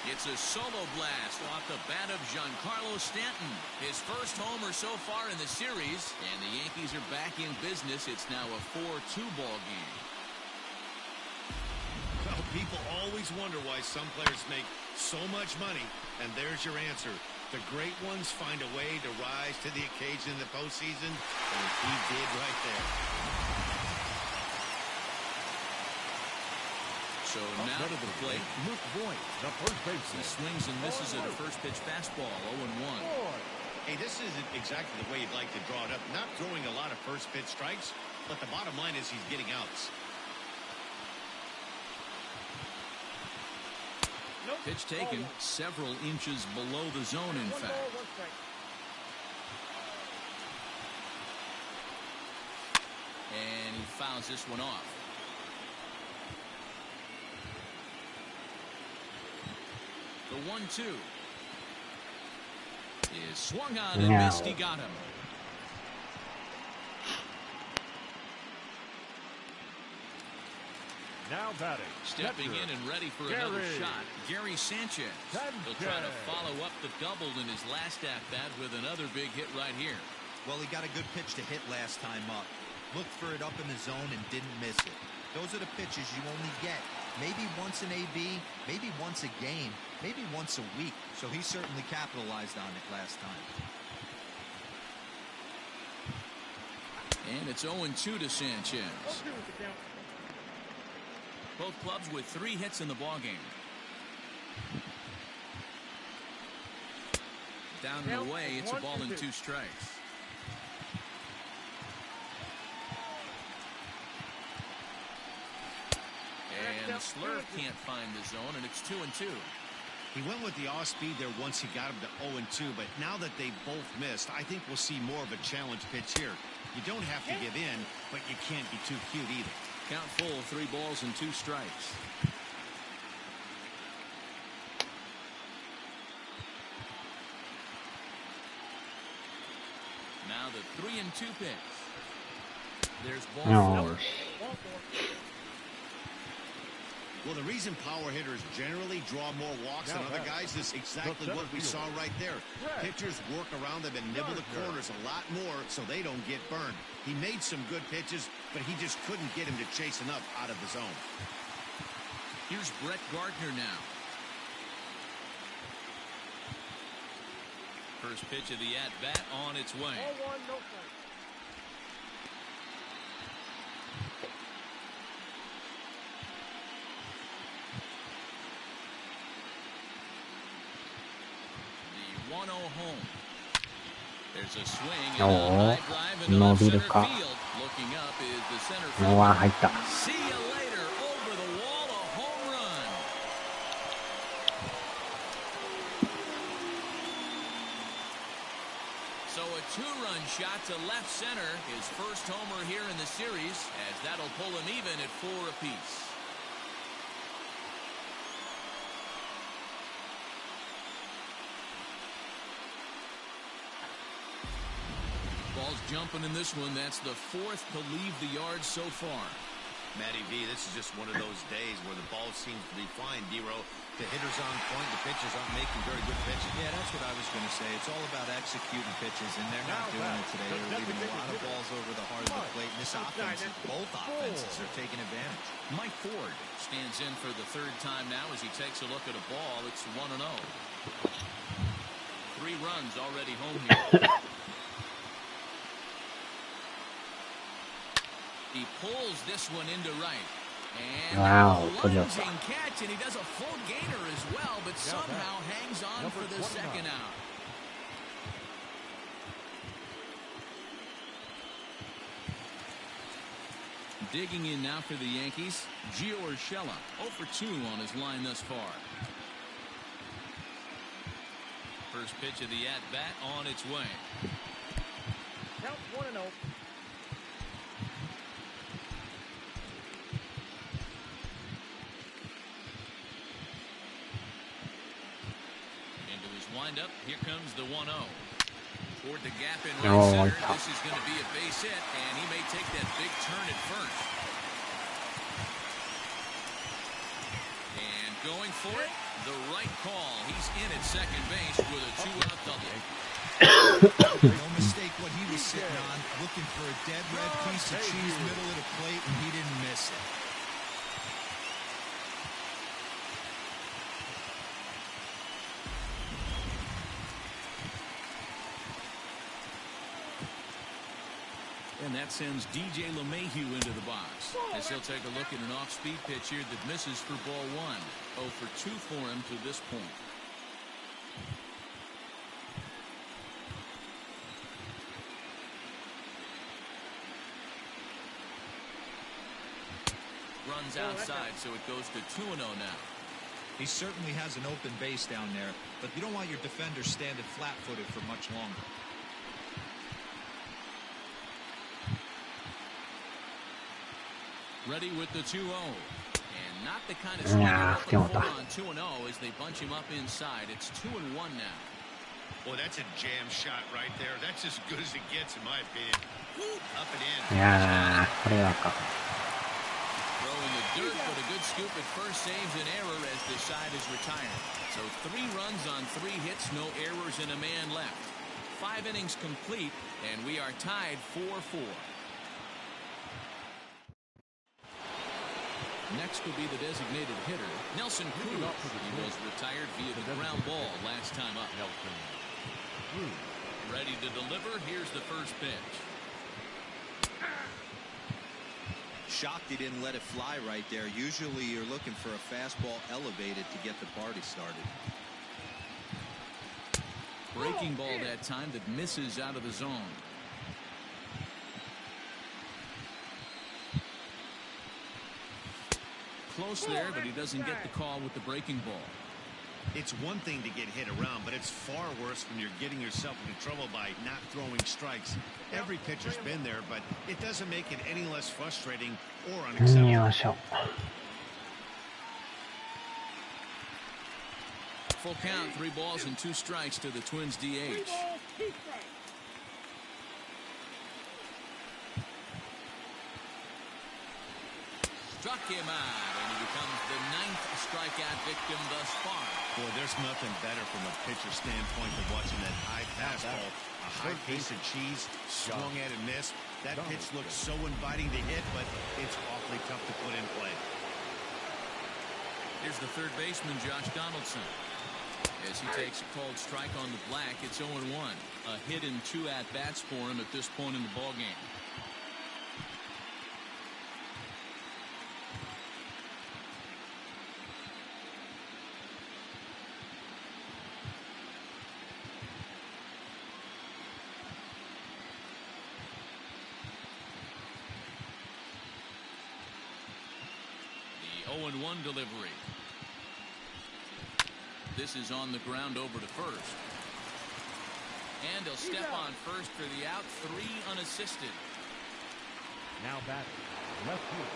A: It's a solo blast off the bat of Giancarlo Stanton. His first homer so far in the series, and the Yankees are back in business. It's now a 4-2 ball game.
B: Well, people always wonder why some players make so much money, and there's your answer. The great ones find a way to rise to the occasion in the postseason, and he did right there.
A: So now to the plate,
C: Luke Voigt, the first baseman.
A: he swings and misses at a first pitch fastball, 0-1.
B: Hey, this isn't exactly the way you'd like to draw it up. Not throwing a lot of first pitch strikes, but the bottom line is he's getting outs.
A: Pitch taken several inches below the zone, in fact. And he fouls this one off. The 1-2 is swung on and missed. He got him.
C: Now batting.
A: Stepping in and ready for another shot, Gary Sanchez. He'll try to follow up the double in his last at-bat with another big hit right here.
D: Well, he got a good pitch to hit last time up. Looked for it up in the zone and didn't miss it. Those are the pitches you only get. Maybe once an AB, maybe once a game, maybe once a week. So he certainly capitalized on it last time.
A: And it's 0-2 to Sanchez. Both clubs with 3 hits in the ballgame. Down and away, it's a ball and 2 strikes. And the slurve can't find the zone, and it's 2-2.
B: He went with the off speed there once he got him to 0-2, but now that they both missed, I think we'll see more of a challenge pitch here. You don't have to give in, but you can't be too cute either.
A: Count full, 3 balls and 2 strikes. Now the 3-2 pitch. There's ball 4.
B: Well, the reason power hitters generally draw more walks than other guys is exactly what we saw right there. Pitchers work around them and nibble the corners a lot more so they don't get burned. He made some good pitches, but he just couldn't get him to chase enough out of the zone.
A: Here's Brett Gardner now. First pitch of the at-bat on its way. The 1-0 home. There's a swing and a high drive into left center field. Looking up is the center fielder. See you later. Over the wall, a home run. So a 2-run shot to left center. His first homer here in the series, as that'll pull him even at 4 apiece. Ball's jumping in this one. That's the 4th to leave the yard so far.
B: Matty V, this is just one of those days where the ball seems to be flying, D-Row. The hitter's on point, the pitchers aren't making very good pitches.
D: Yeah, that's what I was going to say. It's all about executing pitches, and they're not doing it today. They're leaving a lot of balls over the heart of the plate. And this offense, both offenses are taking advantage.
A: Mike Ford stands in for the 3rd time now as he takes a look at a ball. It's 1-0. 3 runs already home here. He pulls this one into right. And
F: wow,
A: lunging catch, and he does a full gainer as well, but somehow hangs on for the 2nd out. Digging in now for the Yankees, Gio Urshela, 0 for 2 on his line thus far. First pitch of the at-bat on its way.
E: Count 1-0.
A: Up. Here comes the 1-0. Toward the gap in right center. This is going to be a base hit, and he may take that big turn at first. And going for it, the right call. He's in at second base with a 2-out double.
D: No mistake what he was sitting on, looking for a dead red piece of cheese middle of the plate, and he didn't miss it.
A: And that sends DJ LeMahieu into the box, as he'll take a look at an off-speed pitch here that misses for ball one. 0 for 2 for him to this point. Runs outside, so it goes to 2-0 now.
D: He certainly has an open base down there, but you don't want your defender standing flat-footed for much longer.
A: Ready with the 2-0. And not the kind of swing on 2-0 as they bunch him up inside. It's 2-1 now.
B: Well, that's a jam shot right there. That's as good as it gets, in my opinion. Up and in.
F: Yeah, これはか。
A: Throwing the dirt, but a good scoop at first saves an error as the side is retired. So 3 runs on 3 hits, no errors, and a man left. 5 innings complete, and we are tied 4-4. Next will be the designated hitter, Nelson Cruz. He was retired via the ground ball last time up. Ready to deliver. Here's the first pitch.
D: Shocked he didn't let it fly right there. Usually you're looking for a fastball elevated to get the party started.
A: Breaking ball that time that misses out of the zone. Close there, but he doesn't get the call with the breaking ball.
B: It's one thing to get hit around, but it's far worse when you're getting yourself into trouble by not throwing strikes. Every pitcher's been there, but it doesn't make it any less frustrating or unacceptable.
A: Full count, 3 balls and 2 strikes to the Twins DH. Struck him out, and he becomes the 9th strikeout victim thus far.
B: Boy, there's nothing better from a pitcher standpoint than watching that high fastball, a high piece of cheese, swung at and missed. That pitch looks so inviting to hit, but it's awfully tough to put in play.
A: Here's the third baseman, Josh Donaldson. As he takes a called strike on the black, it's 0-1. A hit and 2 at-bats for him at this point in the ballgame. The 0-1 delivery. This is on the ground over to first. And he'll step on first for the out, 3 unassisted.
C: Now back left field.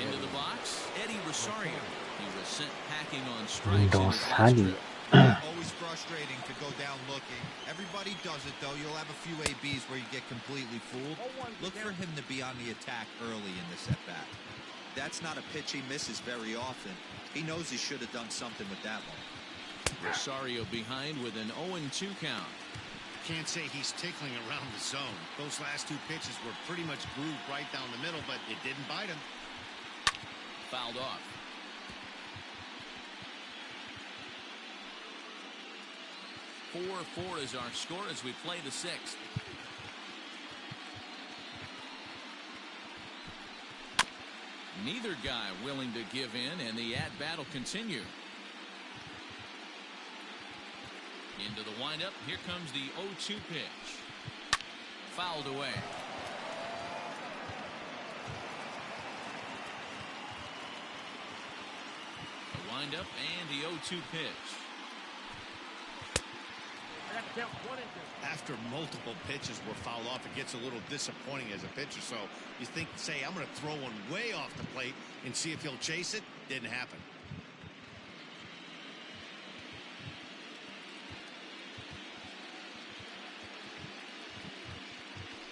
A: Into the box, Eddie Rosario. He was sent packing on strikes in his last trip.
D: Always frustrating to go down looking. Everybody does it, though. You'll have a few ABs where you get completely fooled. Look for him to be on the attack early in this at-bat. That's not a pitch he misses very often. He knows he should have done something with that one.
A: Rosario behind with an 0-2 count.
B: Can't say he's tickling around the zone. Those last 2 pitches were pretty much grooved right down the middle, but it didn't bite him.
A: Fouled off. Four is our score as we play the 6th. Neither guy willing to give in, and the at-bat will continue. Into the windup. Here comes the 0-2 pitch. Fouled away. The windup and the 0-2 pitch.
B: After multiple pitches were fouled off, it gets a little disappointing as a pitcher. So you think, say, I'm going to throw one way off the plate and see if he'll chase it. Didn't happen.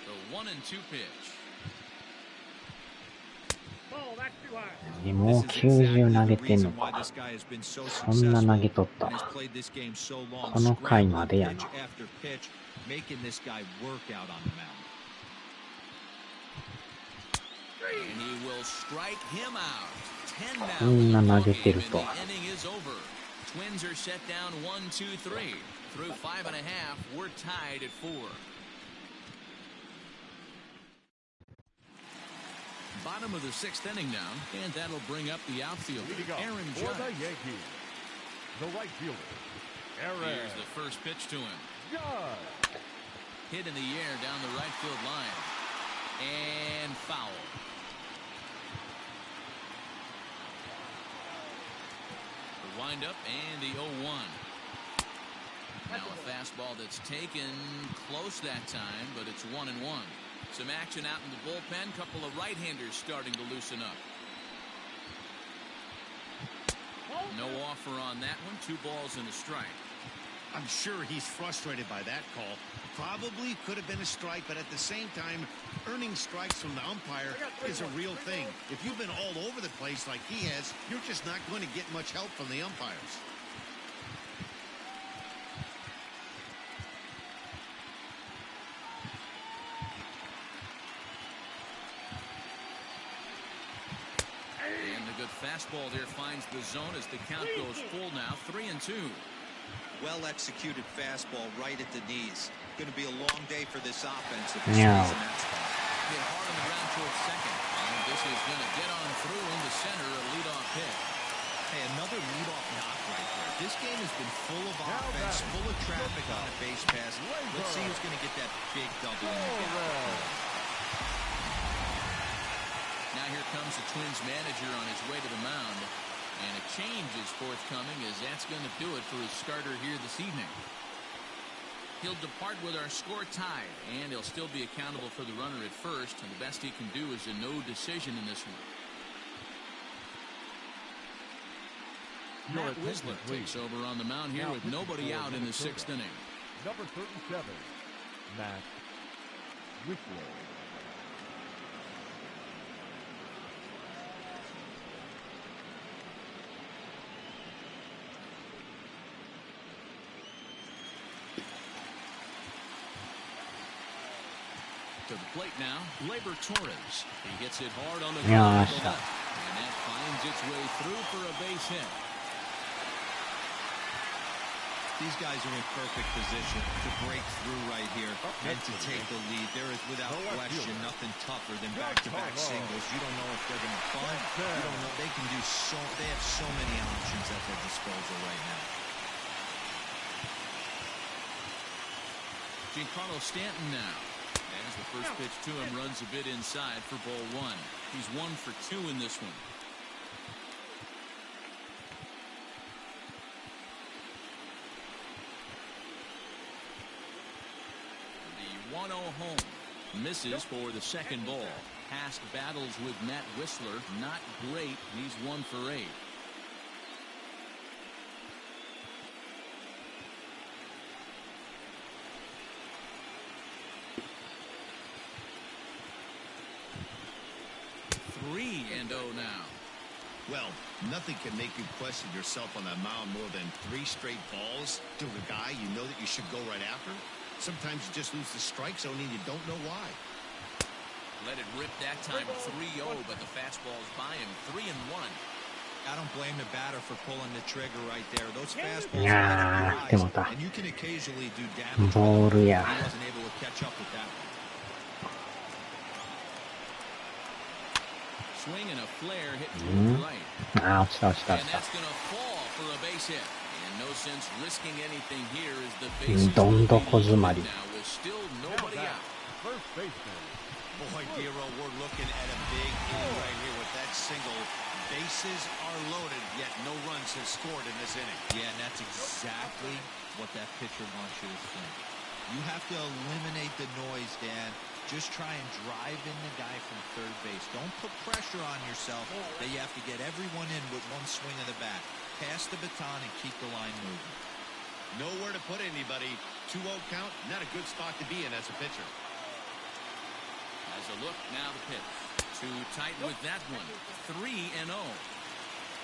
A: The 1-2 pitch.
F: もう90投げてんのか。そんな投げとった。この回までやな。こんな投げてるとは。
A: Twins are set down 1-2-3. Through 5.5, we're tied at 4. Bottom of the 6th inning now, and that'll bring up the outfielder, Aaron
C: For the
A: Judge.
C: Yankees, the right fielder, Aaron
A: Here's the first pitch to him.
C: Judge.
A: Hit in the air down the right field line. And foul. The windup and the 0-1. Now a fastball that's taken close that time, but it's 1-1. Some action out in the bullpen. Couple of right-handers starting to loosen up. No offer on that one. 2 balls and a strike.
B: I'm sure he's frustrated by that call. Probably could have been a strike, but at the same time, earning strikes from the umpire is a real thing. If you've been all over the place like he has, you're just not going to get much help from the umpires.
A: And the good fastball there finds the zone as the count goes full now. 3-2.
D: Well executed fastball right at the knees. Going to be a long day for this offense.
F: Yeah.
A: Hit hard on the ground towards second. And this is going to get on through into center, a leadoff hit.
D: Hey, another leadoff knock right there. This game has been full of offense, full of traffic on a base pass. Let's see who's going to get that big double in the gap.
A: Now here comes the Twins manager on his way to the mound. And a change is forthcoming, as that's going to do it for his starter here this evening. He'll depart with our score tied, and he'll still be accountable for the runner at first, and the best he can do is a no decision in this one. Matt Whistler takes over on the mound here with nobody out in the 6th inning.
C: Number 37, Matt Whistler.
A: To the plate now, Labor Torres. He hits it hard on the
F: Yeah,
A: ground to the left, and that finds its way through for a base hit.
D: These guys are in perfect position to break through right here and to take the lead. There is, without question, nothing tougher than back-to-back singles. You don't know if they're going to bunt. You don't know. They can do so. They have so many options at their disposal right now.
A: Giancarlo Stanton now. As the first pitch to him runs a bit inside for ball 1. He's 1 for 2 in this one. The 1-0 home misses for the second ball. Past battles with Matt Whistler, not great. He's 1 for 8. Now.
B: Well, nothing can make you question yourself on that mound more than 3 straight balls to a guy you know that you should go right after. Sometimes you just lose the strike zone and you don't know why.
A: Let it rip that time 3-0, but the fastball's by him. 3-1.
D: I don't blame the batter for pulling the trigger right there. Those fastballs
F: Yeah,
D: and you can occasionally do damage.
F: Ball, yeah.
D: He wasn't able to catch up with that one.
A: Swing and a flare hit to the right.
F: Ah, 落ちた落ちた
A: And
F: 落ちた。
A: that's going to fall for a base hit. And no sense risking anything here as the bases
F: どんどこ詰まり。
A: now with still nobody out.
C: First baseman.
B: Boy, Dero, we're looking at a big inning right here with that single. Bases are loaded, yet no runs have scored in this inning.
D: Yeah, and that's exactly what that pitcher wants you to think. You have to eliminate the noise, Dan. Just try and drive in the guy from third base. Don't put pressure on yourself that you have to get everyone in with one swing of the bat. Pass the baton and keep the line moving.
B: Nowhere to put anybody. 2-0 count, not a good spot to be in as a pitcher.
A: As a look, now the pitch. Too tight with that one. 3-0.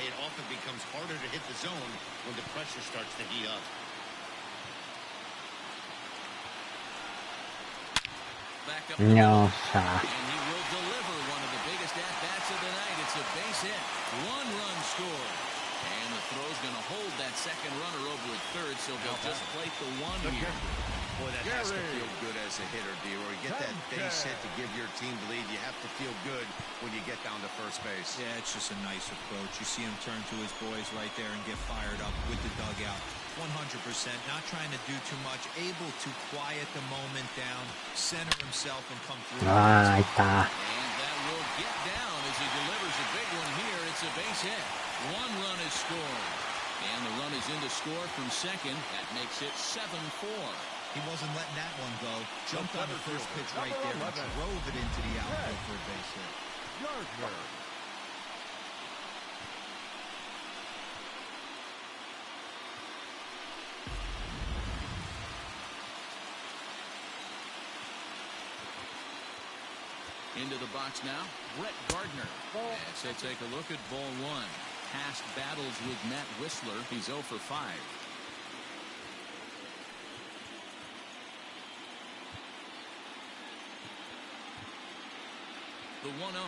B: It often becomes harder to hit the zone when the pressure starts to heat up.
A: Back up.
F: No,
A: And he will deliver one of the biggest at-bats of the night. It's a base hit. 1-run score. And the throw's going to hold that second runner over at third, so they'll just plate the 1 here.
B: Boy, that has to feel good as a hitter, D-Roy. Get that base hit to give your team the lead. You have to feel good when you get down to first base.
D: Yeah, it's just a nice approach. You see him turn to his boys right there and get fired up with the dugout. 100%, not trying to do too much, able to quiet the moment down, center himself, and come through.
F: Ah, いた。
A: And that will get down as he delivers a big one here. It's a base hit. One run is scored. And the run is in to score from second. That makes it 7-4.
D: He wasn't letting that one go. Jumped on the first pitch right there and drove it into the outfield for a base hit.
C: Gardner.
A: Into the box now, Brett Gardner. As they take a look at ball one. Past battles with Matt Whistler. He's 0 for 5. The 1-0.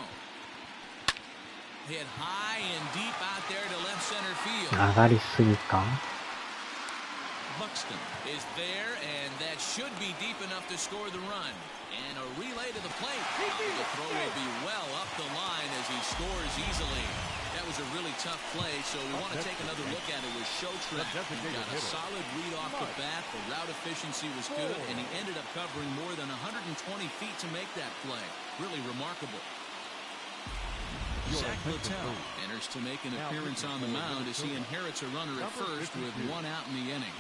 A: Hit high and deep out there to left center field.
F: 上がりすぎか
A: Buxton is there, and that should be deep enough to score the run. And a relay to the plate. The throw will be well up the line as he scores easily. That was a really tough play, so we want to take another look at it with Showtrack. He got a solid read off the bat. The route efficiency was good, and he ended up covering more than 120 feet to make that play. Really remarkable. Zach Littell enters to make an appearance on the mound as he inherits a runner at first with one out in the inning.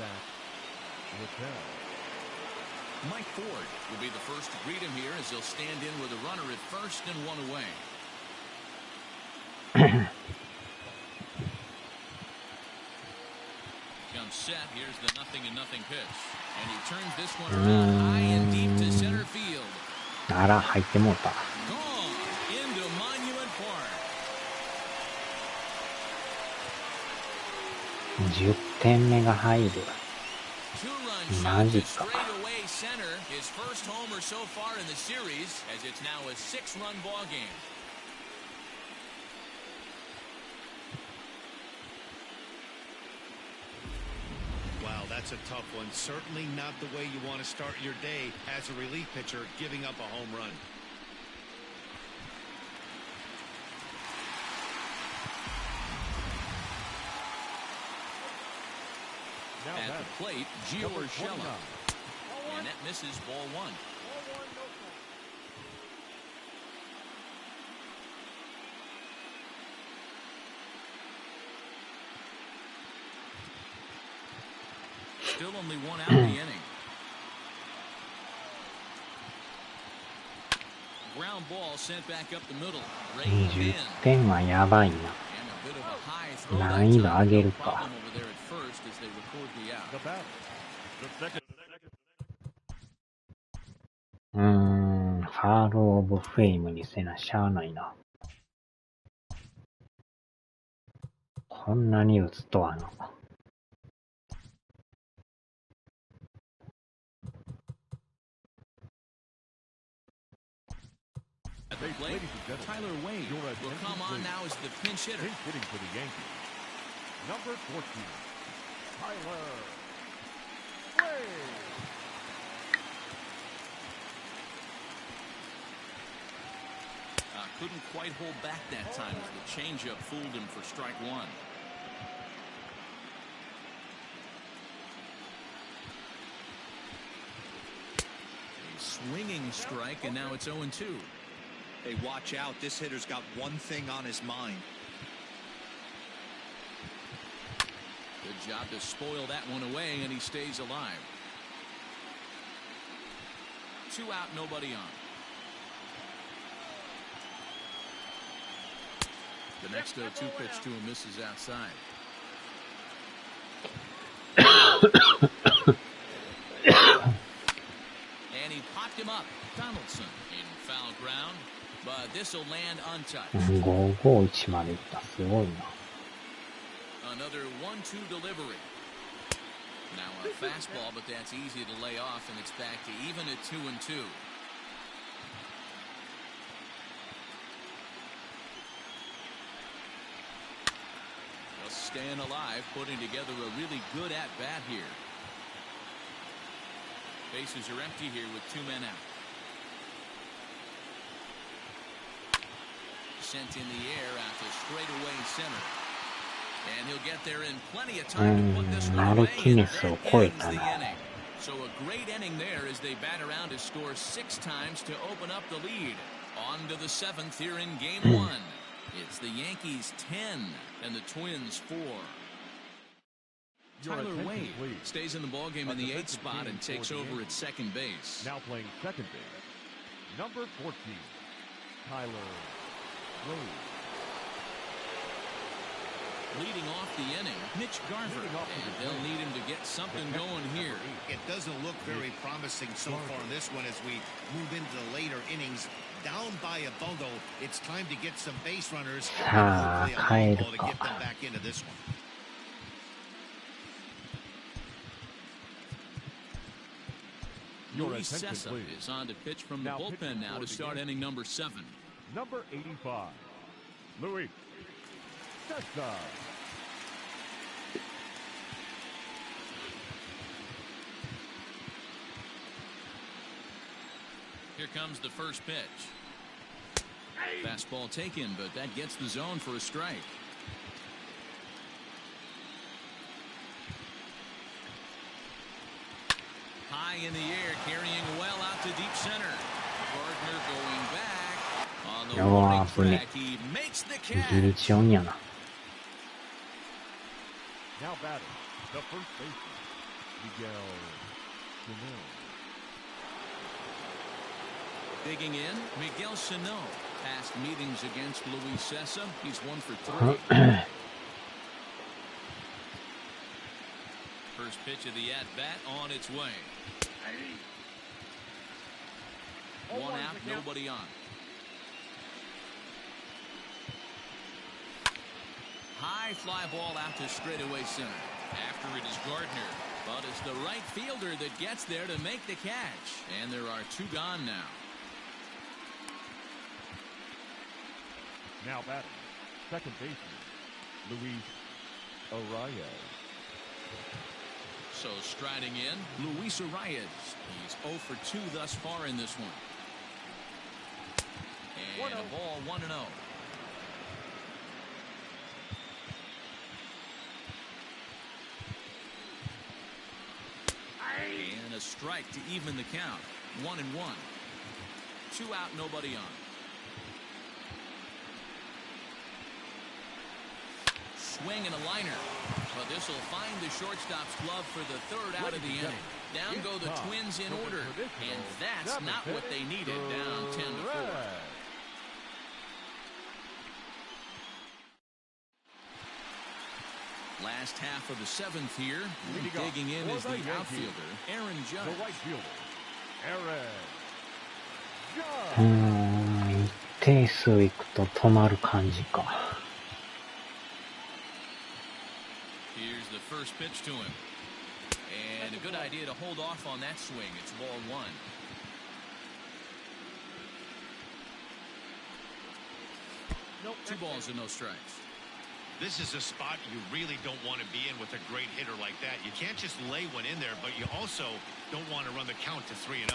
A: Mike Ford will be the first to greet him here as he'll stand in with a runner at first and one away. Comes set. Here's the 0-0 pitch. And he turns this one around high and deep to center field.
F: あら、入ってもうた。
A: Gone into Monument Park.
F: 10点目が入る。
A: Two-run shot to straightaway center. His first homer so far in the series, as it's now a 6-run ball game.
B: Wow, that's a tough one. Certainly not the way you want to start your day as a relief pitcher, giving up a home run.
A: At the plate, Gio Urshela. And that misses ball one. Still only one out in the inning. Ground ball sent back up the middle.
F: 20点はやばいな。難易度上げるか。ファールオブフェイムにせなしゃあないな。こんなに打つとはな。
A: Tyler Wade will come on now as the pinch hitter.
C: Pinch hitting for the Yankees. Number 14, Tyler Wade.
A: Couldn't quite hold back that time as the changeup fooled him for strike one. A swinging strike, and now it's 0-2.
D: Hey, watch out. This hitter's got one thing on his mind.
A: Good job to spoil that one away, and he stays alive. 2 out, nobody on. The next 0-2 pitch to him misses outside. And he popped him up. Donaldson in foul ground, but this will land untouched.
F: 551までいった。すごいな。
A: Another 1-2 delivery. Now a fastball, but that's easy to lay off, and it's back to even at 2-2. Staying alive, putting together a really good at-bat here. Bases are empty here with 2 men out. Sent in the air out to straightaway center. And he'll get there in plenty of time to put this one away. And that ends the inning. So a great inning there as they bat around to score 6 times to open up the lead. On to the 7th here in game 1. It's the Yankees 10 and the Twins 4. Tyler Wade stays in the ballgame in the 8th spot and takes over at second base.
C: Now playing second base, number 14, Tyler Wade.
A: Leading off the inning, Mitch Garver, and they'll need him to get something going here.
B: It doesn't look very promising so far in this one as we move into the later innings. Down by a bundle, it's time to get some base runners. Hopefully a long ball to get them back into this one.
A: Luis Sessa is on to pitch from the bullpen now to start inning number 7.
C: Number 85, Luis Sessa.
A: Here comes the first pitch. Fastball taken, but that gets the zone for a strike. High in the air, carrying well out to deep center. Gardner going back. On the warning track, he makes the catch.
C: Now batting, the first baseman, Miguel Sano.
A: Digging in, Miguel Sano. Past meetings against Luis Sessa, he's 1 for 3. First pitch of the at-bat on its way. 1 out, nobody on. High fly ball out to straightaway center. After it is Gardner, but it's the right fielder that gets there to make the catch. And there are 2 gone now.
C: Now batting, second baseman, Luis Arias.
A: So striding in, Luis Arias. He's 0 for 2 thus far in this one. And a ball 1-0. And a strike to even the count. 1-1. 2 out, nobody on. Swing and a liner, but this will find the shortstop's glove for the 3rd out of the inning. Down go the Twins in order, and that's not what they needed. Down 10-4. Last half of the 7th here. Digging in is the outfielder, Aaron Judge.
C: The right fielder, Aaron Judge.
F: 一定数いくと止まる感じか。
A: Here's the first pitch to him. And a good idea to hold off on that swing. It's ball 1. Nope. 2 balls and no strikes.
B: This is a spot you really don't want to be in with a great hitter like that. You can't just lay one in there, but you also don't want to run the count to 3-0.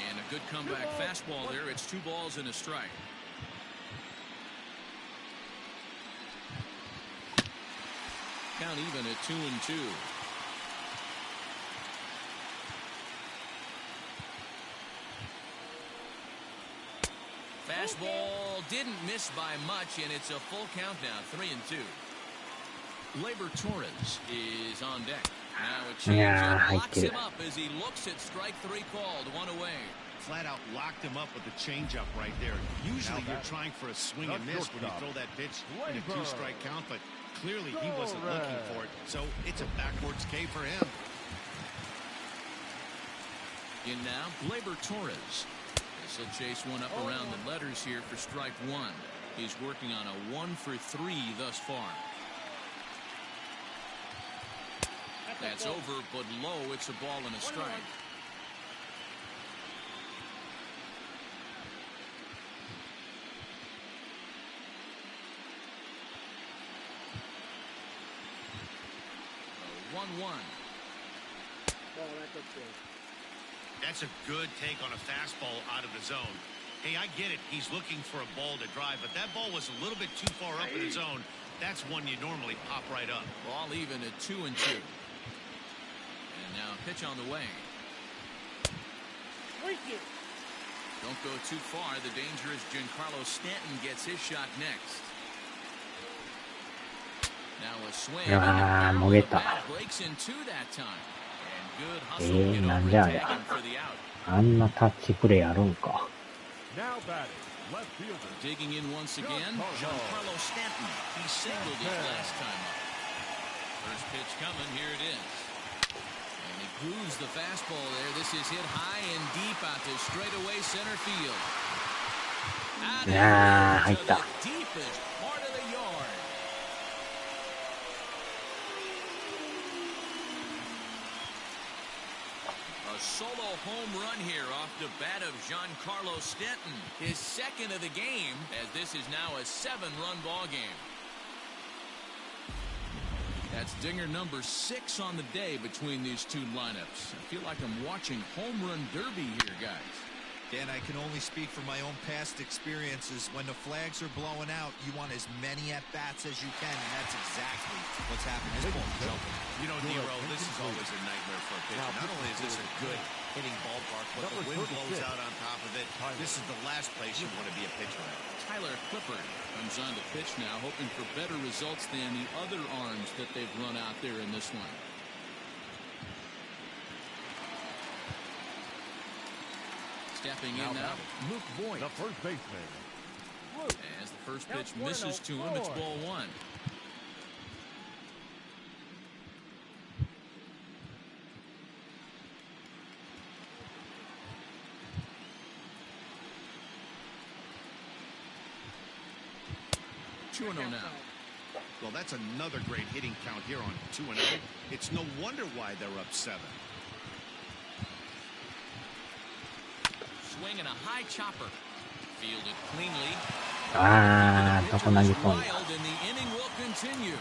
A: And a good comeback fastball there. It's 2 balls and a strike. Count even at 2-2. Fastball didn't miss by much, and it's a full count now, 3-2. Labor Torres is on deck. Now a changeup locks him up as he looks at strike 3 called, 1 away.
B: Flat out locked him up with the changeup right there. Usually you're trying for a swing and miss when you throw that pitch in a 2-strike count, but clearly he wasn't looking for it, so it's a backwards K for him.
A: In now, Labor Torres. This will chase one up around the letters here for strike 1. He's working on a 1 for 3 thus far. That's over, but low. It's a ball and a strike. A 1-1.
B: That's a good take on a fastball out of the zone. Hey, I get it. He's looking for a ball to drive, but that ball was a little bit too far up in the zone. That's one you normally pop right up.
A: Ball even at 2-2. And now pitch on the way. Don't go too far. The dangerous Giancarlo Stanton gets his shot next. Now a swing. The bat breaks in two that time. And good hustle to get over and tag him for the out.
F: あんなタッチプレーあるんか。
C: Now batting, left fielder.
A: Digging in once again, Giancarlo Stanton. He singled it last time up. First pitch coming. Here it is. And he grooves the fastball there. This is hit high and deep out to straightaway center field. Out to the deepest part of the yard. A solo home run here off the bat of Giancarlo Stanton. His second of the game, as this is now a 7-run ball game. That's dinger number 6 on the day between these two lineups. I feel like I'm watching home run derby here, guys.
D: Dan, I can only speak from my own past experiences. When the flags are blowing out, you want as many at-bats as you can, and that's exactly what's happening. This ball's jumping.
B: You know, Nero, this is always a nightmare for a pitcher. Not only is this a good hitting ballpark, but the wind blows out on top of it. This is the last place you want to be a pitcher at.
A: Tyler Clippard comes on to pitch now, hoping for better results than the other arms that they've run out there in this one. Stepping in now, Luke Voigt.
C: The first baseman.
A: As the first pitch misses to him, it's ball 1. Now.
B: Well, that's another great hitting count here on 2-0. It's no wonder why they're up 7.
A: Swing and a high chopper. Fielded cleanly.
F: Wild,
A: and the inning will continue.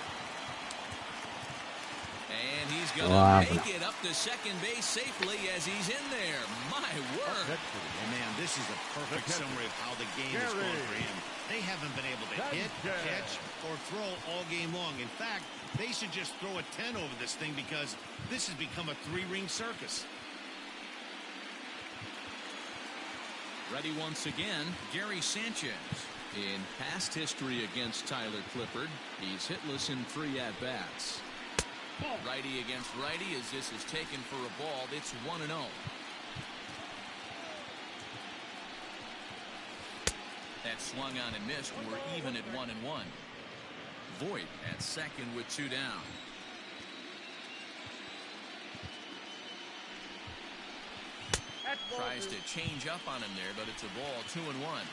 A: And he's going to make it up to second base safely as he's in there. My word.
B: Man, this is a perfect summary of how the game is going for him. They haven't been able to hit, catch, or throw all game long. In fact, they should just throw a 10 over this thing because this has become a 3-ring circus.
A: Ready once again, Gary Sanchez. In past history against Tyler Clippard, he's hitless in 3 at-bats. Righty against righty as this is taken for a ball. It's 1-0. That swung on and missed. We're even at 1-1. Voigt at second with 2 down. Tries to change up on him there, but it's a ball. 2-1.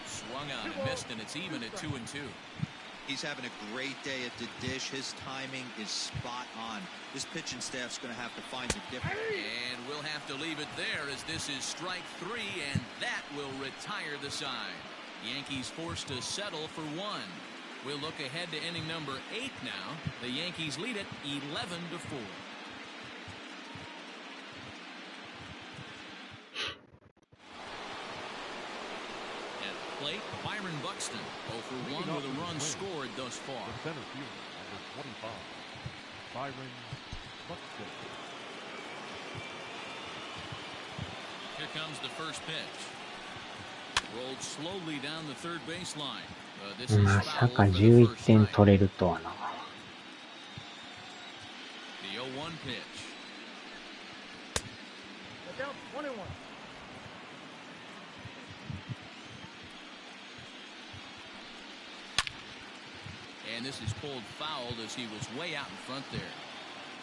A: Swung on and missed, and it's even at 2-2.
D: He's having a great day at the dish. His timing is spot on. This pitching staff's going to have to find a different.
A: And we'll have to leave it there as this is strike 3, and that will retire the side. Yankees forced to settle for 1. We'll look ahead to inning number 8 now. The Yankees lead it 11-4. Plate, Byron Buxton, 0 for 1 with a run scored thus far.
C: The center fielder, number 25, Byron Buxton.
A: Here comes the first pitch. Rolled slowly down the third baseline. This is
F: まさか11点取れるとはな。
A: The 0-1 pitch.
E: Down 21.
A: And this is pulled fouled as he was way out in front there.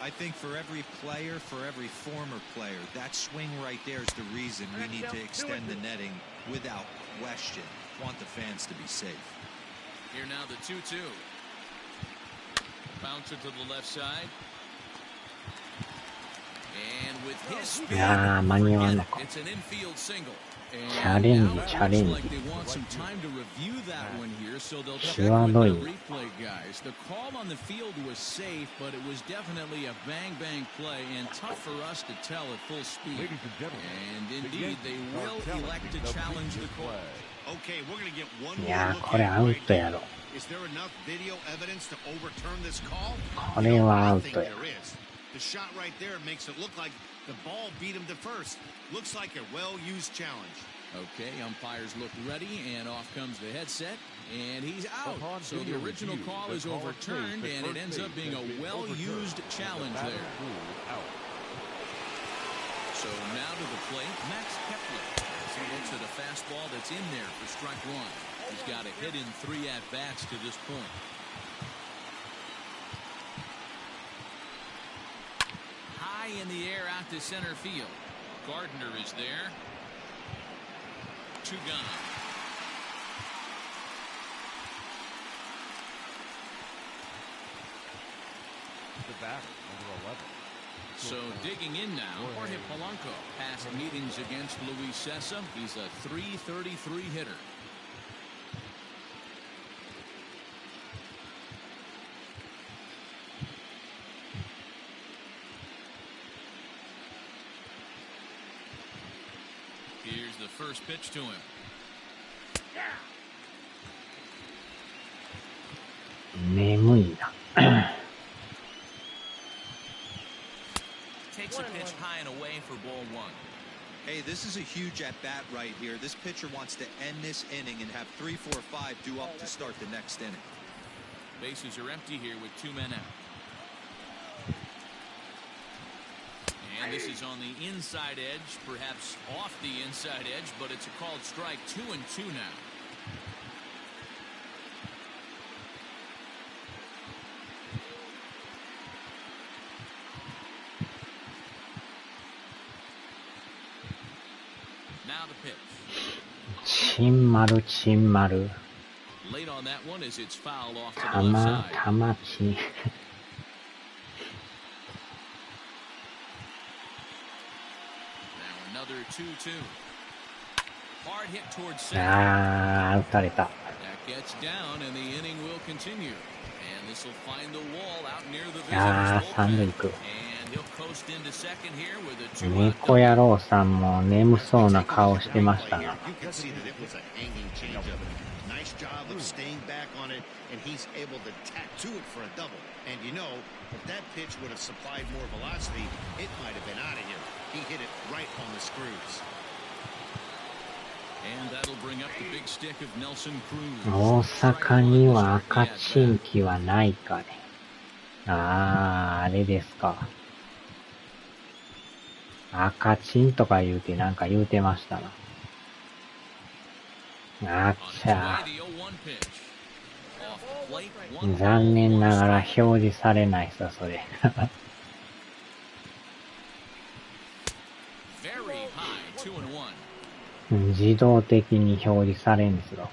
D: I think for every player, for every former player, that swing right there is the reason we need to extend the netting without question. Want the fans to be safe.
A: Here now the 2-2. Bouncer to the left side. And with his speed,
F: 間に合わなかった。
A: it's an infield single.
F: チャレンジ、チャレンジ。際どい。
A: The call on the field was safe, but it was definitely a bang-bang play and tough for us to tell at full speed. And indeed, they will elect to challenge the call.
B: Okay, we're going to get one
F: い
B: more
F: やー、
B: look
F: これ
B: at
F: アウ
B: it
F: ト
B: right
F: やろ。
B: now. Is there enough video evidence to overturn this call?
F: これはア
B: I
F: ウ
B: think
F: トや。
B: there is. The shot right there makes it look like the ball beat him to first. Looks like a well-used challenge.
A: Okay, umpires look ready, and off comes the headset, and he's out. So the original call is overturned, and it ends up being a well-used challenge there. So now to the plate, Max Kepler. He looks at a fastball that's in there for strike one. He's got a hit in 3 at-bats to this point. High in the air out to center field. Gardner is there. 2 gone.
C: The batter, number 11.
A: So digging in now, Jorge Polanco. Past meetings against Luis Cessa, he's a .333 hitter. Here's the first pitch to him.
F: 眠いな。
A: Takes a pitch high and away for ball 1.
D: Hey, this is a huge at-bat right here. This pitcher wants to end this inning and have 3, 4, 5 due up to start the next inning.
A: Bases are empty here with 2 men out. And this is on the inside edge, perhaps off the inside edge, but it's a called strike. 2-2 now. Now the pitch.
F: チンマル、チンマル。
A: Late on that one as it's fouled off to
F: た
A: the left
F: ま、
A: side.
F: たまちん。
A: Now another 2-2. Hard hit towards center.
F: あー、打たれた。
A: That gets down and the inning will continue. And this will find the wall out near the
F: あ
A: visitor's
F: ー、三塁
A: bullpen.
F: 行く。
A: And he'll coast into second here with a 2-out
F: 猫野郎さんも眠そうな顔してましたな。
B: You can see that it was a hanging changeup. Nice job of staying back on it, and he's able to tack to it for a double. And you know, if that pitch would have supplied more velocity, it might have been out of here. He hit it right on the screws.
A: And that'll bring up the big stick of Nelson Cruz.
F: 大阪には赤チンキはないかね。あー、あれですか。赤チンとか言うてなんか言うてましたな。あっちゃー。残念ながら表示されないさ、それ。自動的に表示されんすよ。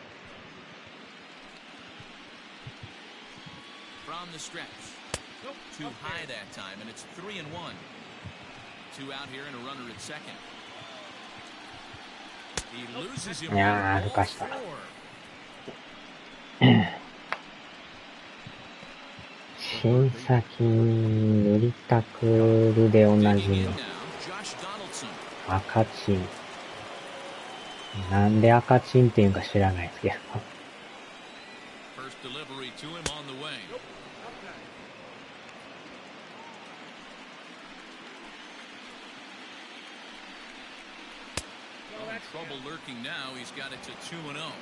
A: Too high that time, and it's 3-1. 2 out here and a runner at second. He loses him.
F: いやー、歩かした。新先塗りたくるでおなじみ。赤チン。なんで赤チンっていうか知らないですけど。
A: First delivery to him on the way. Trouble lurking now. He's got it to 2-0.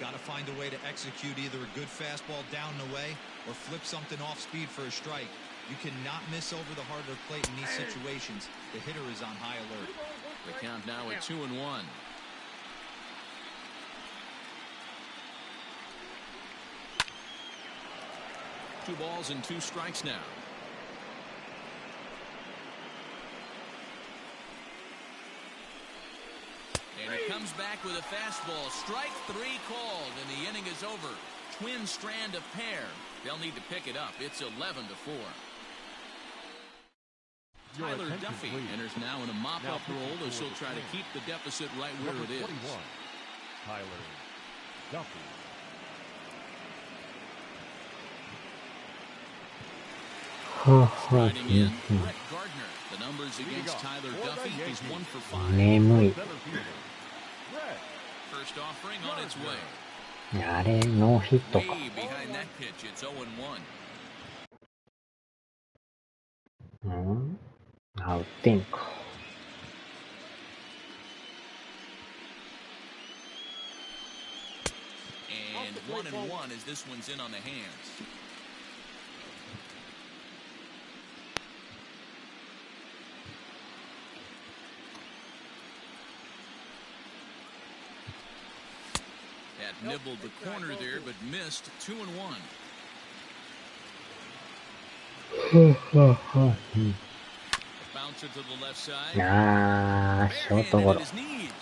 D: Got to find a way to execute either a good fastball down and away or flip something off speed for a strike. You cannot miss over the harder plate in these situations. The hitter is on high alert.
A: The count now at 2-1. Two balls and 2 strikes now. And he comes back with a fastball. Strike 3 called, and the inning is over. Twin strand of pair. They'll need to pick it up. It's 11-4.
C: Your
A: Tyler
C: attention,
A: Duffy
C: please.
A: enters now in a mop-up
C: Now
A: role as
C: pitching
A: he'll
C: for
A: try to
C: the
A: keep the deficit right where
C: Number
A: it is.
C: 21, Tyler Duffy.
A: Riding in, Brett Gardner. The numbers against Tyler Duffy, he's 1 for 5.
F: 眠い。
C: Center fielder, Brett.
A: First offering on its way.
F: あれ、ノーヒットか。
A: Way behind that pitch, it's 0-1.
F: うんあ、打ってんか。
A: And 1-1 as this one's in on the hands. That nibbled the corner there, but missed. 2-1. Bouncer to the left side.
F: あー、ショートゴ
A: Barehanded
F: ロ
A: at。his knees.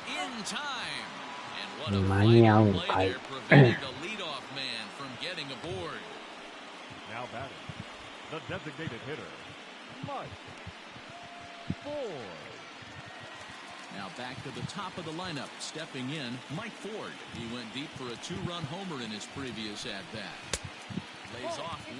A: In time. And what a
F: 間に合うん
A: fighting
F: か
A: play
F: い。
A: there prevented a leadoff man from getting aboard.
C: Now batting, the designated hitter, Mike Ford.
A: Now back to the top of the lineup. Stepping in, Mike Ford. He went deep for a 2-run homer in his previous at-bat. Lays off 1-0.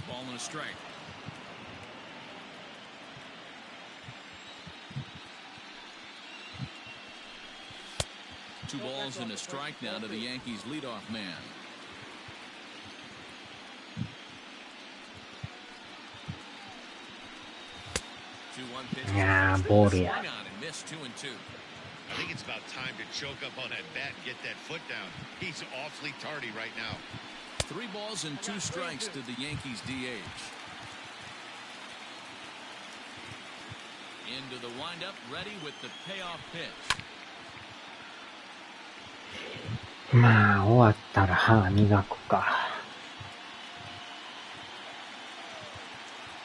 A: Ball and a strike. Two balls and a strike now to the Yankees leadoff man.
F: いやー、ボールや。
A: Swung on and missed 2-2.
B: I think it's about time to choke up on that bat and get that foot down. He's awfully tardy right now.
A: 3 balls and 2 strikes to the Yankees DH. Into the windup, ready with the payoff pitch.
F: まあ、終わったら歯磨くか。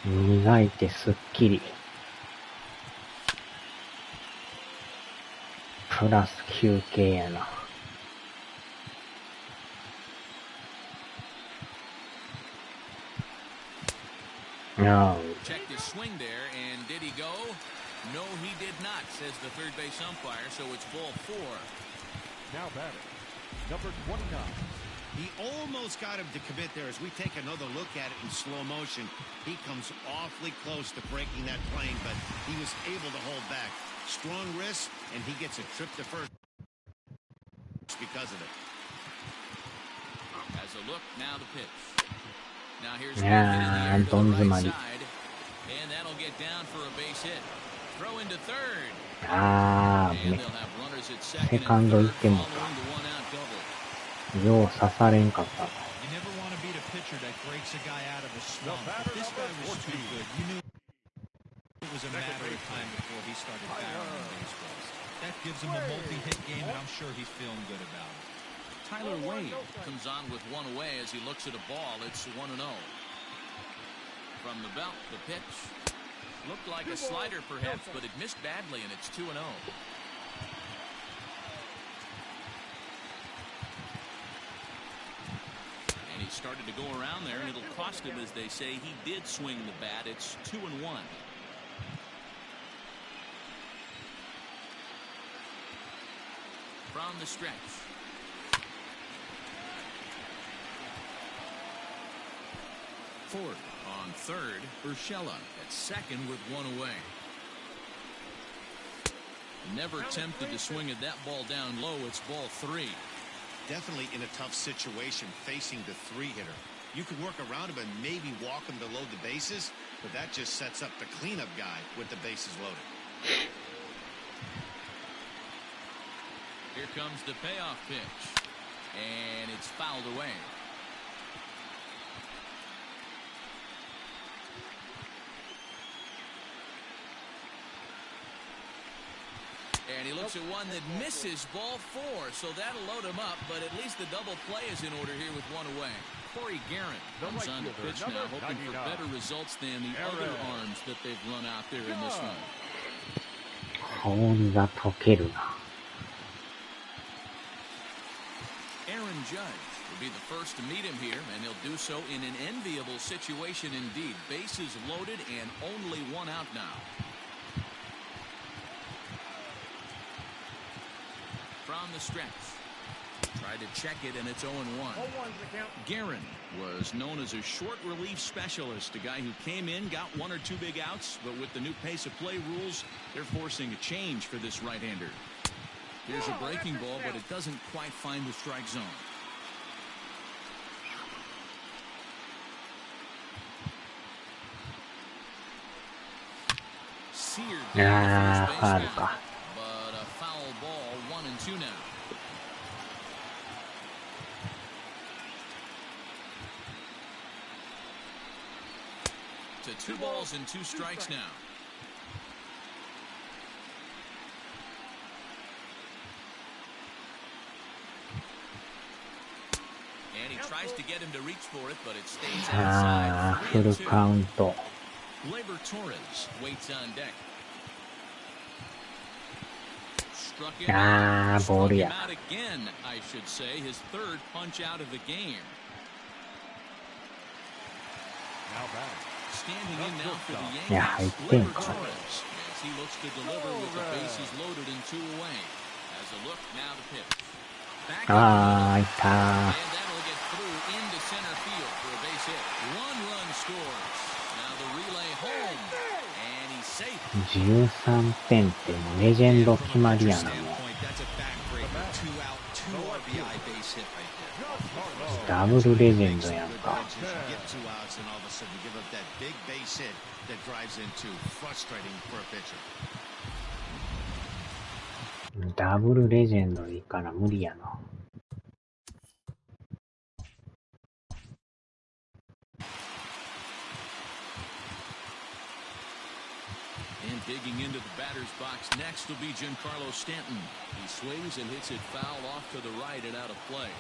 F: 磨いてすっきり。プラス休憩やな。
A: Checked his swing there, and did he go? No, he did not, says the third base umpire, so it's ball 4.
C: Now batting, number 29.
B: He almost got him to commit there. As we take another look at it in slow motion, he comes awfully close to breaking that plane, but he was able to hold back. Strong wrist, and he gets a trip to first because of it.
A: As a look, now the pitch. Now here's
F: Yeah,
A: the to the right
F: Donzumari.
A: side, and that'll get down for a base hit. Throw into third.
F: あ
A: And
F: ー、
A: they'll have runners at second
F: セカン
A: and
F: ド
A: third
F: 行っても
A: following the one-out double.
F: よう刺されんかった。
D: You never want to beat a pitcher that breaks a guy out of a slump. But this guy was too good. You knew it was a matter of time before he started barreling baseballs. That gives him a multi-hit game, and I'm sure he's feeling good about it.
A: Tyler Wade comes on with one away as he looks at a ball. It's 1-0. From the belt, the pitch. Looked like a slider perhaps, but it missed badly, and it's 2-0. And he started to go around there, and it'll cost him, as they say. He did swing the bat. It's 2-1. From the stretch. Ford on third. Urshela at second with one away. Never tempted to swing at that ball down low. It's ball 3.
B: Definitely in a tough situation facing the 3-hitter. You can work around him and maybe walk him to load the bases, but that just sets up the cleanup guy with the bases loaded.
A: Here comes the payoff pitch. And it's fouled away. And he looks at one that misses ball 4, so that'll load him up, but at least the double play is in order here with one away. Corey Guerin comes on the pitch now, hoping for better results than the other arms that they've run out there in this one.
F: 氷が溶けるな。
A: Aaron Judge will be the first to meet him here, and he'll do so in an enviable situation indeed. Bases loaded and only one out now. From the stretch. Tried to check it, and it's 0-1. Guerin was known as a short relief specialist, a guy who came in, got 1 or 2 big outs, but with the new pace of play rules, they're forcing a change for this right-hander. Here's a breaking ball, but it doesn't quite find the strike zone. Seared down the first base line, but a foul ball, 1-2 now. To 2 balls and 2 strikes now. And he tries to get him to reach for it, but it stays outside.
F: フルカウント。
A: Labor Torres waits on deck. Struck him out. Struck him out again, I should say. His 3rd punch out of the game.
C: Now back.
A: Standing in now for the Yankees, Labor Torres, as he looks to deliver with the bases loaded and 2 away. Has a look now to pitch. Back and that'll get through into center field for a base hit. 1 run scores. Now the relay home, and he's safe.
F: 13点ってもうレジェンド決まりやなもう。ダブルレジェンドやんか。ダブルレジェンドでいいから無理やな。
A: And digging into the batter's box next will be Giancarlo Stanton. He swings and hits it foul off to the right and out of play.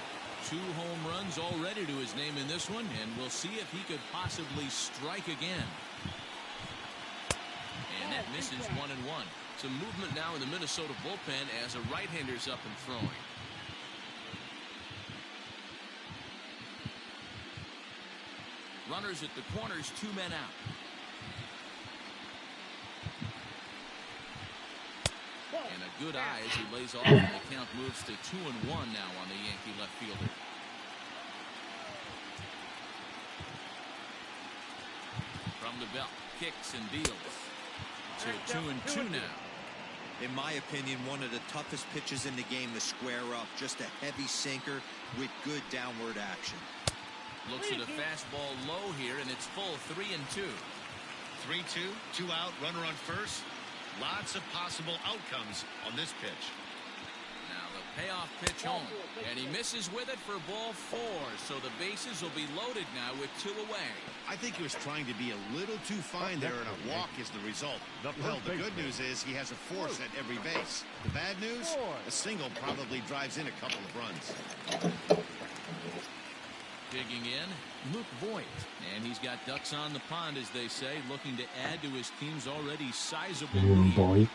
A: 2 home runs already to his name in this one, and we'll see if he could possibly strike again. And that misses 1-1. Some movement now in the Minnesota bullpen as a right-hander's up and throwing. Runners at the corners, 2 men out. And a good eye as he lays off, and the count moves to 2-1 now on the Yankee left fielder. From the belt, kicks and deals. So 2-2 now.
D: In my opinion, one of the toughest pitches in the game to square up. Just a heavy sinker with good downward action.
A: Looks at a fastball low here, and it's full 3-2.
B: 3-2, 2 out, runner on first. Lots of possible outcomes on this pitch.
A: Now the payoff pitch home, and he misses with it for ball 4, so the bases will be loaded now with 2 away.
B: I think he was trying to be a little too fine there, and a walk is the result. Well, the good news is he has a force at every base. The bad news, a single probably drives in a couple of runs.
A: Digging in, Luke Voigt, and he's got ducks on the pond, as they say, looking to add to his team's already sizable lead.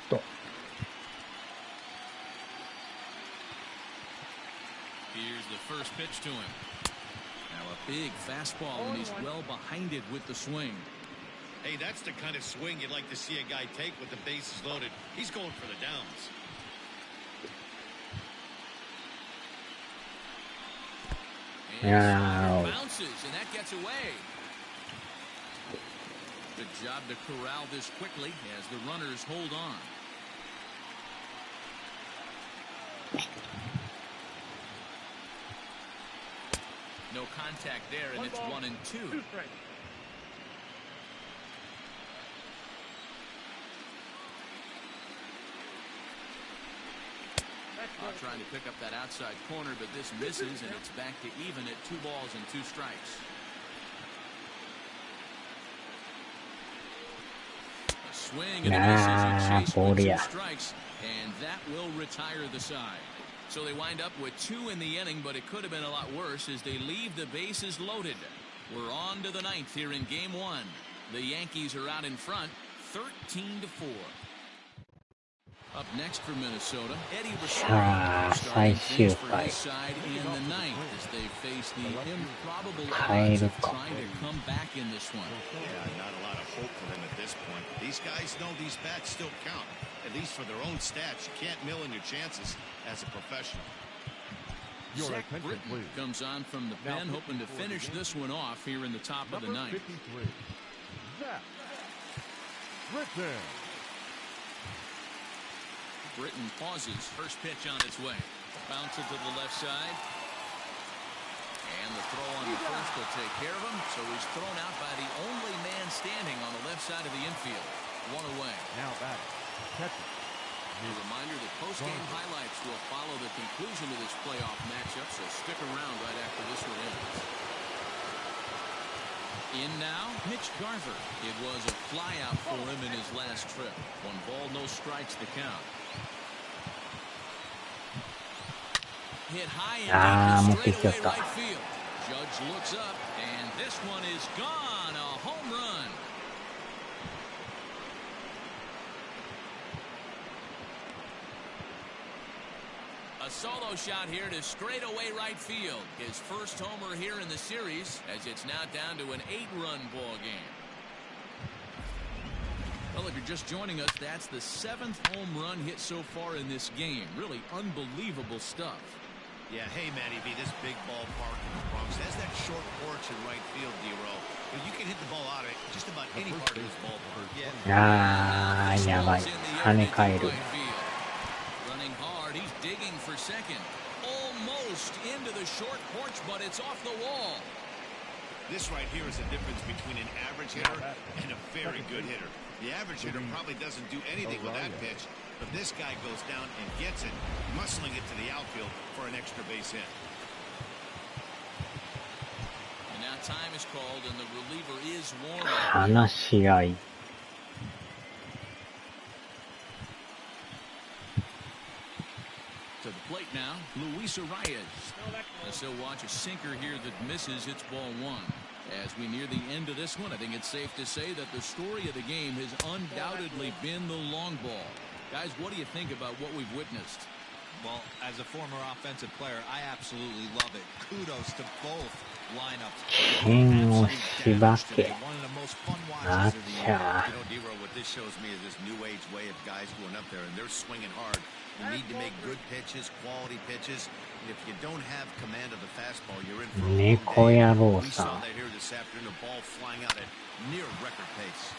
A: Here's the first pitch to him. Now a big fastball, and he's well behind it with the swing.
B: Hey, that's the kind of swing you'd like to see a guy take with the bases loaded. He's going for the downs.
A: And bounces, and that gets away. Good job to corral this quickly as the runners hold on. No contact there, and it's 1-2. Trying to pick up that outside corner, but this misses, and it's back to even at 2 balls and 2 strikes. A swing and a miss as he chased with 2 strikes. And that will retire the side. So they wind up with 2 in the inning, but it could have been a lot worse as they leave the bases loaded. We're on to the 9th here in Game 1. The Yankees are out in front, 13-4. Up next for Minnesota, Eddie Rosario starting things for his side in the 9th as they face the improbable odds of trying to come back in this one.
B: Yeah, not a lot of hope for them at this point. These guys know these bats still count, at least for their own stats. You can't mill in your chances as a professional.
A: Zach Britton comes on from the pen, hoping to finish this one off here in the top of the 9th.
C: Zach Britton.
A: Britton pauses. First pitch on its way. Bounces to the left side. And the throw on the first will take care of him. So he's thrown out by the only man standing on the left side of the infield. 1 away.
C: Now back. Catcher.
A: A reminder that post-game highlights will follow the conclusion of this playoff matchup, so stick around right after this one ends. In now, Mitch Garver. It was a flyout for him in his last trip. 1 ball, no strikes the count. Hit high and deep to straightaway right field. Judge looks up, and this one is gone. A home run. A solo shot here to straightaway right field. His first homer here in the series, as it's now down to an 8-run ball game. Well, if you're just joining us, that's the 7th home run hit so far in this game. Really unbelievable stuff.
B: Yeah, hey, Matty B, this big ballpark in the Bronx has that short porch in right field, D-Row. You can hit the ball out of just about any part of this ballpark. Yeah.
F: やばい。跳ね返る。
A: Running hard, he's digging for second. Almost into the short porch, but it's off the wall.
B: This right here is the difference between an average hitter and a very good hitter. The average hitter probably doesn't do anything with that pitch, but this guy goes down and gets it, muscling it to the outfield for an extra base hit.
A: And now time is called, and the reliever is warm.
F: 話し合い。
A: To the plate now, Luis Arias. As he'll watch a sinker here that misses, it's ball 1. As we near the end of this one, I think it's safe to say that the story of the game has undoubtedly been the long ball. Guys, what do you think about what we've witnessed?
D: Well, as a former offensive player, I absolutely love it. Kudos to both lineups.
F: 剣をしばけ。あっちゃ。
B: D-Row, what this shows me is this new age way of guys going up there and they're swinging hard. You need to make good pitches, quality pitches. And if you don't have command of the fastball, you're in for a long day. We saw that here this afternoon, a ball flying out at near record pace.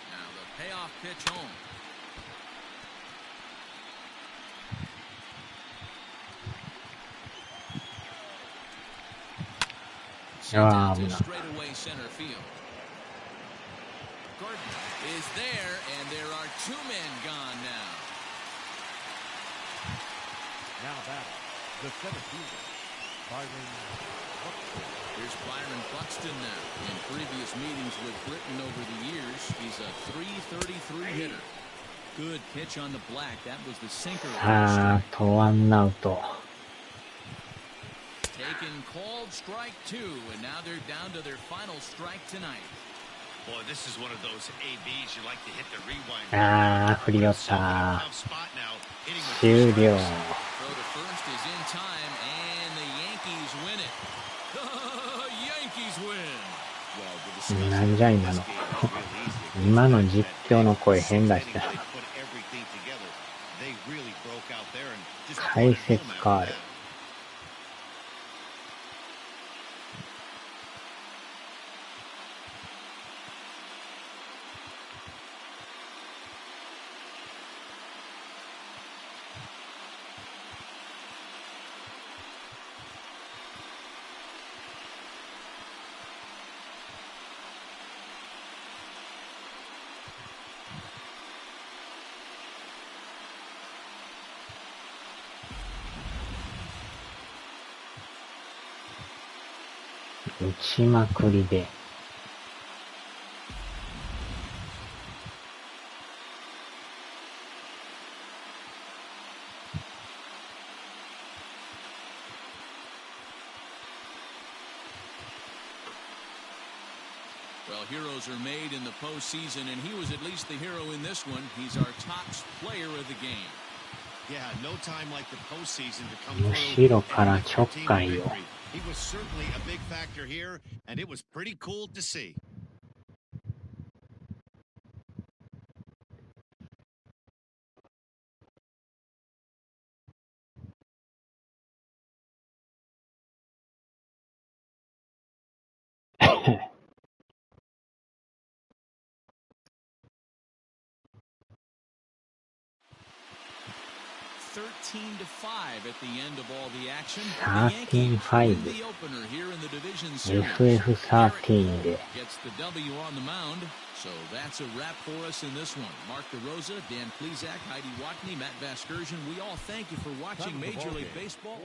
A: Now the payoff pitch home. Straight away center field. Gordon is there, and there are 2 men gone now.
C: Now back, the center fielder, Byron Buxton.
A: Here's Byron Buxton now. In previous meetings with Britton over the years, he's a .333 hitter. Good pitch on the black. That was the sinker.
F: さあ、あとワンアウト。
A: Taken called strike 2, and now they're down to their final strike tonight.
B: Boy, this is one of those ABs you like to hit the rewind.
F: ああ、振り寄った。終了。
A: Throw to first is in time, and the Yankees win it. The Yankees win.
F: なんじゃ今の。今の実況の声変だしな。解説変わる。打ちまくりで。
A: Well, heroes are made in the postseason, and he was at least the hero in this one. He's our top player of the game.
B: Yeah, no time like the postseason to come
F: 後ろからちょっかいよ。
B: He was certainly a big factor here, and it was pretty cool to see.
A: 13-5 at the end of all the action.
F: 13-5
A: The opener here in the division series.
F: FF13 で
A: Gets the W on the mound. So that's a wrap for us in this one. Mark DeRosa, Dan Plesac, Heidi Watney, Matt Vasgersian. We all thank you for watching Major League Baseball.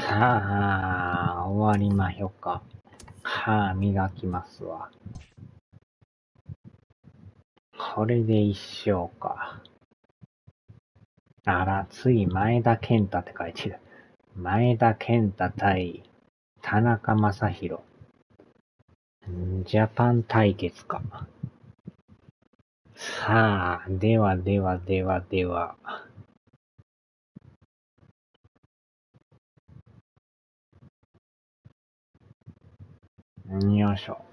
F: さあ、終わりまひょか。歯磨きますわ。これで一勝か。あら、次、前田健太って書いてる。前田健太対田中将大。ジャパン対決か。さあ、では。よいしょ。